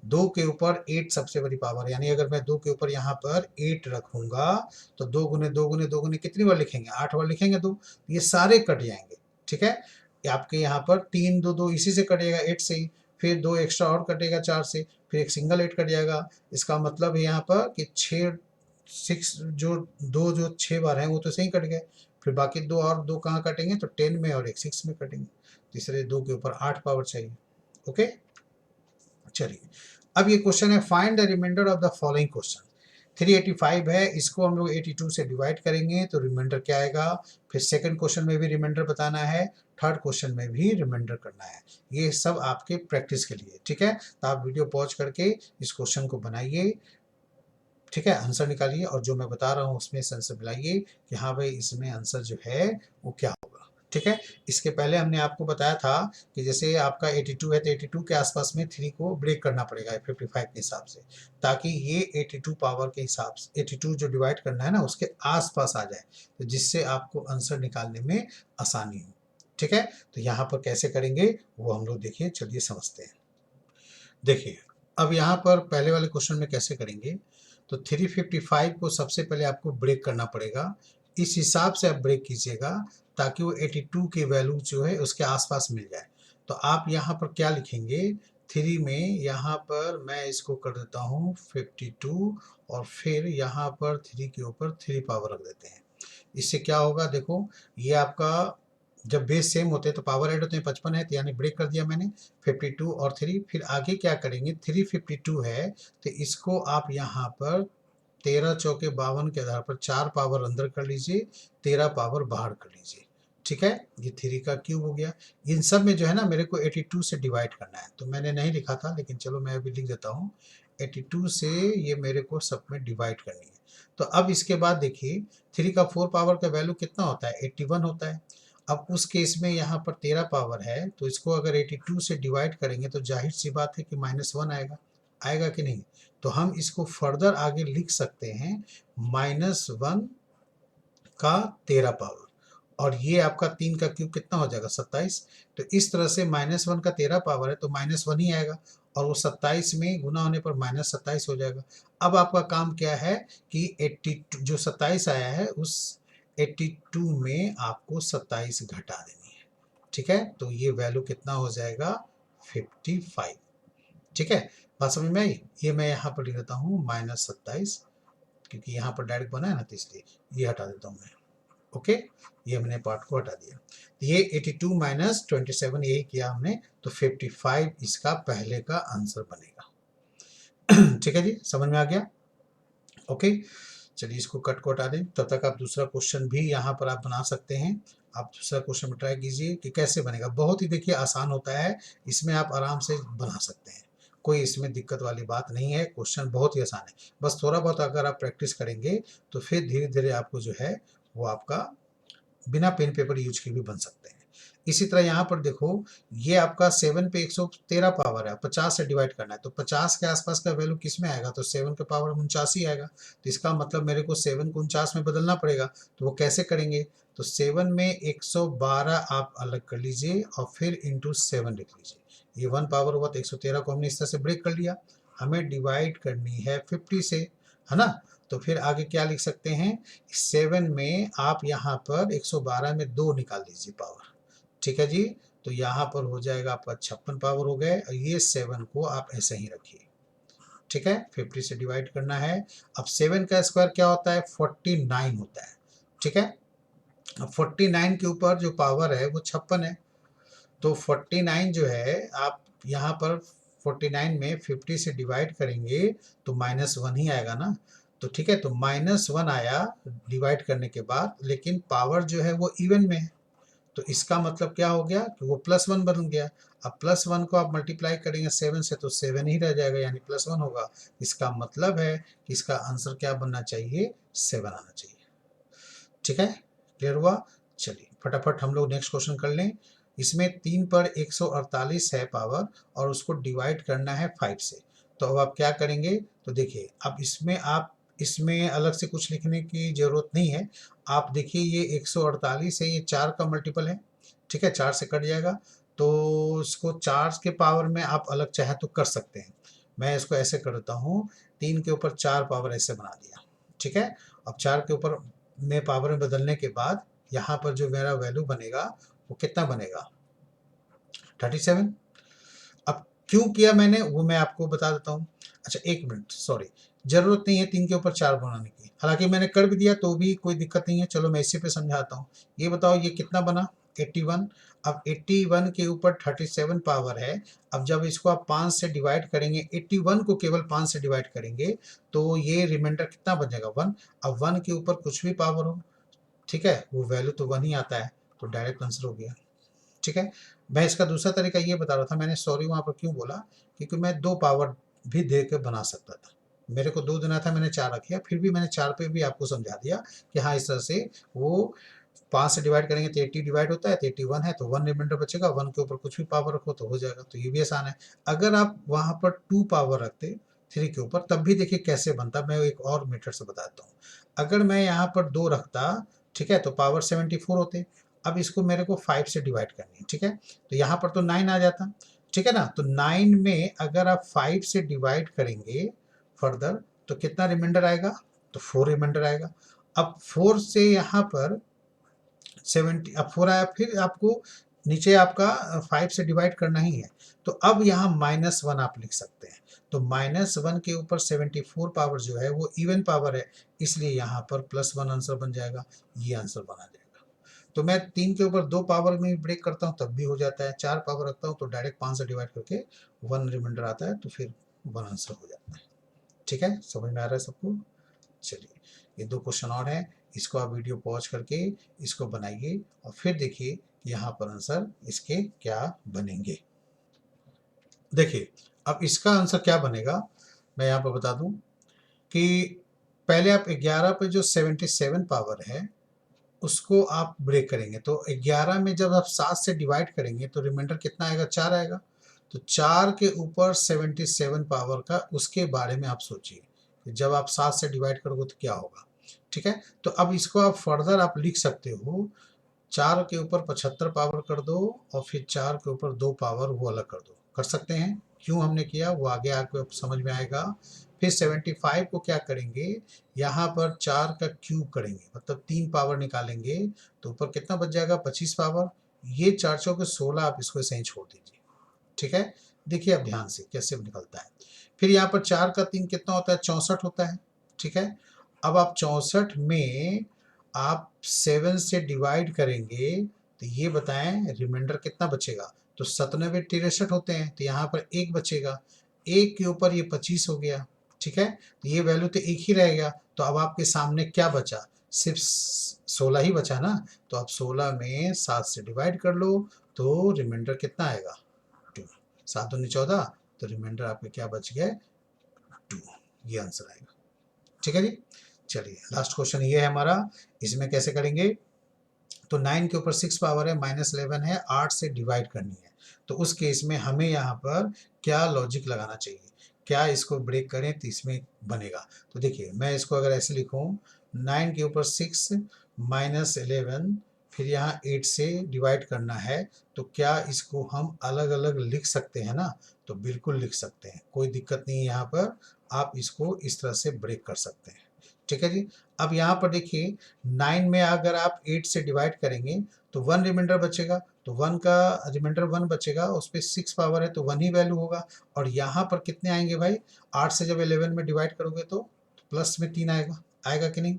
2 के ऊपर 8 सबसे बड़ी पावर, यानी अगर मैं 2 के ऊपर यहाँ पर 8 रखूंगा तो 2 गुने 2 गुने 2 गुने कितनी बार लिखेंगे, 8 बार लिखेंगे। 2 ये सारे कट जाएंगे। ठीक है, आपके यहाँ पर 3 2 2 इसी से कटेगा 8 से ही, फिर 2 एक्स्ट्रा और कटेगा 4 से, फिर एक सिंगल 8 कट जाएगा। इसका मतलब है यहाँ पर कि 6 जो 2 जो 6 बार हैं वो तो सही कट गए, फिर बाकी 2 और 2 कहाँ कटेंगे, तो 10 में और एक 6 में कटेंगे। तीसरे 2 के ऊपर 8 पावर चाहिए। ओके, चलिए अब ये क्वेश्चन है, find the remainder of the following question. 385 है, इसको हम लोग 82 से डिवाइड करेंगे तो रिमाइंडर क्या आएगा। फिर सेकंड क्वेश्चन में भी रिमाइंडर बताना है, थर्ड क्वेश्चन में भी रिमाइंडर करना है। ये सब आपके प्रैक्टिस के लिए। ठीक है, तो आप वीडियो पॉज करके इस क्वेश्चन को बनाइए, ठीक है, आंसर निकालिए और जो मैं बता रहा हूँ उसमें आंसर मिलाइए कि हाँ भाई इसमें आंसर जो है वो क्या होगा। ठीक है, इसके पहले हमने आपको बताया था कि जैसे आपका 82 है तो 82 के आसपास में 3 को ब्रेक करना पड़ेगा 55 के हिसाब से, ताकि ये 82 पावर के हिसाब से 82 जो डिवाइड करना है ना उसके आसपास आ जाए, तो जिससे आपको आंसर निकालने में आसानी हो। ठीक है, तो यहाँ पर कैसे करेंगे वो हम लोग देखिए, चलिए समझते हैं। देखिए अब यहाँ पर पहले वाले क्वेश्चन में कैसे करेंगे, तो 355 को सबसे पहले आपको ब्रेक करना पड़ेगा। इस हिसाब से आप ब्रेक कीजिएगा ताकि वो 82 की वैल्यू जो है उसके आसपास मिल जाए। तो आप यहाँ पर क्या लिखेंगे, 3 में यहाँ पर मैं इसको कर देता हूँ 52 और फिर यहाँ पर 3 के ऊपर 3 पावर रख देते हैं। इससे क्या होगा, देखो ये आपका जब बेस सेम होते हैं तो पावर ऐड होते हैं, 55 है तो यानी ब्रेक कर दिया मैंने 52 और 3। फिर आगे क्या करेंगे, 352 है तो इसको आप यहाँ पर 13 चौके 52 के आधार पर 4 पावर अंदर कर लीजिए, 13 पावर बाहर कर लीजिए। ठीक है, ये 3 का क्यूब हो गया। इन सब में जो है ना मेरे को 82 से डिवाइड करना है, तो मैंने नहीं लिखा था लेकिन चलो मैं अभी लिख देता हूँ। 82 से ये मेरे को सब में डिवाइड करनी है। तो अब इसके बाद देखिए 3 का 4 पावर का वैल्यू कितना होता है, 81 होता है। अब उस केस में यहाँ पर 13 पावर है तो इसको अगर 82 से डिवाइड करेंगे तो जाहिर सी बात है कि -1 आएगा, आएगा कि नहीं। तो हम इसको फर्दर आगे लिख सकते हैं -1 का 13 पावर, और ये आपका 3 का क्यूब कितना हो जाएगा 27। तो इस तरह से -1 का 13 पावर है तो -1 ही आएगा, और वो 27 में गुना होने पर -27 हो जाएगा। अब आपका काम क्या है कि 82 जो 27 आया है उस 82 में आपको 27 घटा देनी है। ठीक है, तो ये वैल्यू कितना हो जाएगा 55। ठीक है, बात समझ में आई। ये मैं यहाँ पर लिख देता हूँ -27, क्योंकि यहाँ पर डायरेक्ट बना है ना तो इसलिए ये हटा देता हूँ मैं। ओके, ये हमने पार्ट को हटा दिया। ये 82 - 27 यही किया हमने, तो 55 इसका पहले का आंसर बनेगा। ठीक है जी, समझ में आ गया। ओके, चलिए इसको कट को हटा दें, तब तक आप दूसरा क्वेश्चन भी यहाँ पर आप बना सकते हैं। आप दूसरा क्वेश्चन में ट्राई कीजिए कि कैसे बनेगा। बहुत ही देखिए आसान होता है, इसमें आप आराम से बना सकते हैं, कोई इसमें दिक्कत वाली बात नहीं है। क्वेश्चन बहुत ही आसान है, बस थोड़ा बहुत अगर आप प्रैक्टिस करेंगे तो फिर धीरे धीरे आपको जो है वो आपका बिना पेन पेपर यूज के भी बन सकते हैं। इसी तरह यहाँ पर देखो, ये आपका 7 पे 113 पावर है, 50 से डिवाइड करना है, तो 50 के आसपास का वैल्यू किस में आएगा, तो 7 के पावर 49 ही आएगा। तो इसका मतलब मेरे को 7 को 49 में बदलना पड़ेगा। तो वो कैसे करेंगे, तो 7 में 112 आप अलग कर लीजिए और फिर इंटू 7 लिख लीजिए। ये 1 पावर हुआ, तो 113 को हमने इस तरह से ब्रेक कर लिया। हमें डिवाइड करनी है 50 से, है ना। तो फिर आगे क्या लिख सकते हैं, 7 में आप यहाँ पर 112 में 2 निकाल दीजिए पावर, ठीक है जी। तो यहाँ पर हो जाएगा आपका 56 पावर हो गए, और ये 7 को आप ऐसे ही रखिए, ठीक है। 50 से डिवाइड करना है। अब 7 का स्क्वायर क्या होता है, 49 होता है, ठीक है। अब 49 के ऊपर जो पावर है वो 56 है, तो 49 जो है आप यहाँ पर 49 में 50 से डिवाइड करेंगे तो -1 ही आएगा ना। तो ठीक है, तो -1 आया डिवाइड करने के बाद, लेकिन पावर जो है वो इवन में है, तो इसका मतलब क्या हो गया कि वो +1 बन गया। अब +1 को आप मल्टीप्लाई करेंगे 7 से, तो 7 ही रह जाएगा, यानी +1 होगा। इसका मतलब है कि इसका आंसर क्या बनना चाहिए, 7 आना चाहिए, ठीक है। क्लियर हुआ। चलिए फटाफट हम लोग नेक्स्ट क्वेश्चन कर लें। इसमें 3 पर 148 है पावर, और उसको डिवाइड करना है 5 से। तो अब आप क्या करेंगे, तो देखिए अब इसमें अलग से कुछ लिखने की जरूरत नहीं है। आप देखिए ये 148 है, ये 4 का मल्टीपल है, ठीक है, 4 से कट जाएगा। तो इसको 4 के पावर में आप अलग चाहे तो कर सकते हैं। मैं इसको ऐसे करता हूँ, 3 के ऊपर 4 पावर ऐसे बना दिया, ठीक है। अब 4 के ऊपर में पावर में बदलने के बाद यहाँ पर जो मेरा वैल्यू बनेगा वो कितना बनेगा, 37। अब क्यों किया मैंने वो मैं आपको बता देता हूँ। अच्छा एक मिनट, सॉरी, जरूरत नहीं है 3 के ऊपर 4 बनाने की, हालांकि मैंने कर भी दिया तो भी कोई दिक्कत नहीं है। चलो मैं इसी पे समझाता हूँ। ये बताओ ये कितना बना, 81। अब 81 के ऊपर 37 पावर है। अब जब इसको आप 5 से डिवाइड करेंगे, 81 को केवल 5 से डिवाइड करेंगे तो ये रिमाइंडर कितना बनेगा, 1। अब 1 के ऊपर कुछ भी पावर हो, ठीक है, वो वैल्यू तो 1 ही आता है, तो डायरेक्ट आंसर हो गया, ठीक है। मैं इसका दूसरा तरीका ये बता रहा था, मैंने सॉरी वहाँ पर क्यों बोला, क्योंकि मैं 2 पावर भी दे के बना सकता था। मेरे को 2 देना था, मैंने 4 रखा, फिर भी मैंने 4 पे भी आपको समझा दिया कि हाँ इस तरह से वो 5 से डिवाइड करेंगे तो 80 डिवाइड होता है, तो 81 है, तो 1 रिमाइंडर बचेगा, 1 के ऊपर कुछ भी पावर रखो तो हो जाएगा, तो ये भी आसान है। अगर आप वहाँ पर 2 पावर रखते 3 के ऊपर, तब भी देखिए कैसे बनता, मैं एक और मेथड से बताता हूँ। अगर मैं यहाँ पर 2 रखता, ठीक है, तो पावर 74 होते। अब इसको मेरे को 5 से डिवाइड करनी है, ठीक है, तो यहाँ पर तो 9 आ जाता, ठीक है ना। तो 9 में अगर आप 5 से डिवाइड करेंगे फर्दर, तो कितना रिमाइंडर आएगा, तो 4 रिमाइंडर आएगा। अब 4 से यहाँ पर 70, अब 4 आया, फिर आपको नीचे आपका 5 से डिवाइड करना ही है। तो अब यहाँ -1 आप लिख सकते हैं। तो -1 के ऊपर 74 पावर जो है वो इवन पावर है, इसलिए यहाँ पर +1 आंसर बन जाएगा, ये आंसर बना जाएगा। तो मैं 3 के ऊपर 2 पावर में ब्रेक करता हूँ तब भी हो जाता है, 4 पावर रखता हूँ तो डायरेक्ट 5 से डिवाइड करके 1 रिमाइंडर आता है, तो फिर 1 आंसर हो जाता है, ठीक है। समझ में आ रहा है सबको। चलिए ये 2 क्वेश्चन और हैं, इसको आप वीडियो पॉज करके इसको बनाइए और फिर देखिए यहाँ पर आंसर इसके क्या बनेंगे। देखिए अब इसका आंसर क्या बनेगा, मैं यहाँ पर बता दूं कि पहले आप 11 पे जो 77 पावर है उसको आप ब्रेक करेंगे, तो 11 में जब आप 7 से डिवाइड करेंगे तो रिमाइंडर कितना आएगा, 4 आएगा। तो 4 के ऊपर 77 पावर का, उसके बारे में आप सोचिए कि जब आप 7 से डिवाइड करोगे तो क्या होगा, ठीक है। तो अब इसको आप फर्दर आप लिख सकते हो, 4 के ऊपर 75 पावर कर दो और फिर 4 के ऊपर 2 पावर वो अलग कर दो, कर सकते हैं। क्यों हमने किया वो आगे आपको समझ में आएगा। फिर 75 को क्या करेंगे, यहाँ पर 4 का क्यूब करेंगे, मतलब 3 पावर निकालेंगे, तो ऊपर कितना बच जाएगा, 25 पावर। ये 4 चौके 16, आप इसको ऐसे ही छोड़ दीजिए, ठीक है। देखिए अब ध्यान से कैसे निकलता है। फिर यहाँ पर 4 का 3 कितना होता है, 64 होता है, ठीक है। अब आप 64 में आप 7 से डिवाइड करेंगे तो ये बताएं रिमाइंडर कितना बचेगा, तो 97 63 होते हैं, तो यहाँ पर 1 बचेगा, 1 के ऊपर ये 25 हो गया, ठीक है। तो ये वैल्यू तो 1 ही रहेगा, तो अब आपके सामने क्या बचा, सिर्फ 16 ही बचा ना। तो आप 16 में 7 से डिवाइड कर लो तो रिमाइंडर कितना आएगा, 2। 7 दूनी 14, तो रिमाइंडर आपके क्या बच गया, 2। ये आंसर आएगा, ठीक है जी। चलिए लास्ट क्वेश्चन ये है हमारा, इसमें कैसे करेंगे, तो 9 के ऊपर 6 पावर है, -11 है, 8 से डिवाइड करनी है। तो उस केस में हमें यहाँ पर क्या लॉजिक लगाना चाहिए, क्या इसको ब्रेक करें तो इसमें बनेगा। तो देखिए मैं इसको अगर ऐसे लिखूँ 9 के ऊपर 6 -11 फिर यहाँ 8 से डिवाइड करना है, तो क्या इसको हम अलग अलग लिख सकते हैं ना? तो बिल्कुल लिख सकते हैं, कोई दिक्कत नहीं है। यहाँ पर आप इसको इस तरह से ब्रेक कर सकते हैं। ठीक है जी। अब यहाँ पर देखिए 9 में अगर आप 8 से डिवाइड करेंगे तो 1 रिमाइंडर बचेगा, तो 1 का रिमाइंडर 1 बचेगा, उस पर 6 पावर है तो 1 ही वैल्यू होगा। और यहाँ पर कितने आएंगे भाई, 8 से जब 11 में डिवाइड करोगे तो प्लस में 3 आएगा, आएगा कि नहीं?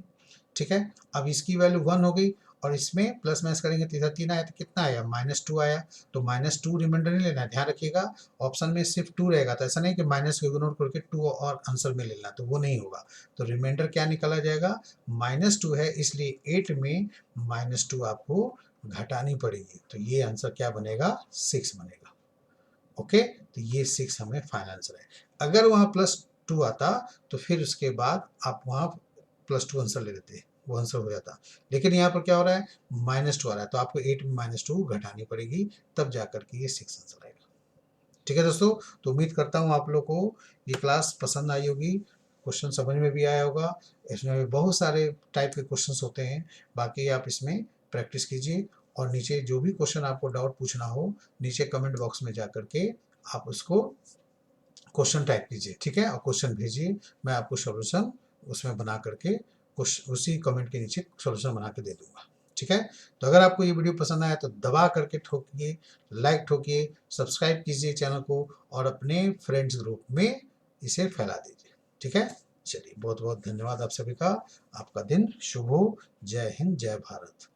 ठीक है। अब इसकी वैल्यू 1 हो गई और इसमें प्लस माइनस करेंगे तो 3 आया, तो कितना आया, -2 आया। तो -2 रिमाइंडर नहीं लेना है, ध्यान रखिएगा ऑप्शन में सिर्फ 2 रहेगा, तो ऐसा नहीं कि माइनस को इग्नोर करके 2 और आंसर में लेना, तो वो नहीं होगा। तो रिमाइंडर क्या निकाला जाएगा, -2 है, इसलिए 8 में -2 आपको घटानी पड़ेगी, तो ये आंसर क्या बनेगा, 6 बनेगा। ओके, तो ये 6 हमें फाइनल आंसर है। अगर वहाँ +2 आता तो फिर उसके बाद आप वहाँ +2 आंसर ले लेते, वो आंसर हो जाता। लेकिन यहाँ पर क्या हो रहा है, -2 आ रहा है, तो आपको 8 में -2 घटानी पड़ेगी, तब जाकर के ये 6 आंसर आएगा। ठीक है दोस्तों, तो उम्मीद करता हूँ आप लोग को ये क्लास पसंद आई होगी, क्वेश्चन समझ में भी आया होगा। इसमें बहुत सारे टाइप के क्वेश्चंस होते हैं, बाकी आप इसमें प्रैक्टिस कीजिए। और नीचे जो भी क्वेश्चन आपको डाउट पूछना हो, नीचे कमेंट बॉक्स में जा करके आप उसको क्वेश्चन टाइप कीजिए, ठीक है, और क्वेश्चन भेजिए, मैं आपको सॉल्यूशन उसमें बना करके उसी कमेंट के नीचे सॉल्यूशन बना के दे दूंगा। ठीक है, तो अगर आपको ये वीडियो पसंद आया तो दबा करके ठोकिए, लाइक ठोकिए, सब्सक्राइब कीजिए चैनल को और अपने फ्रेंड्स ग्रुप में इसे फैला दीजिए। ठीक है, चलिए बहुत बहुत धन्यवाद आप सभी का, आपका दिन शुभ हो। जय हिंद, जय भारत।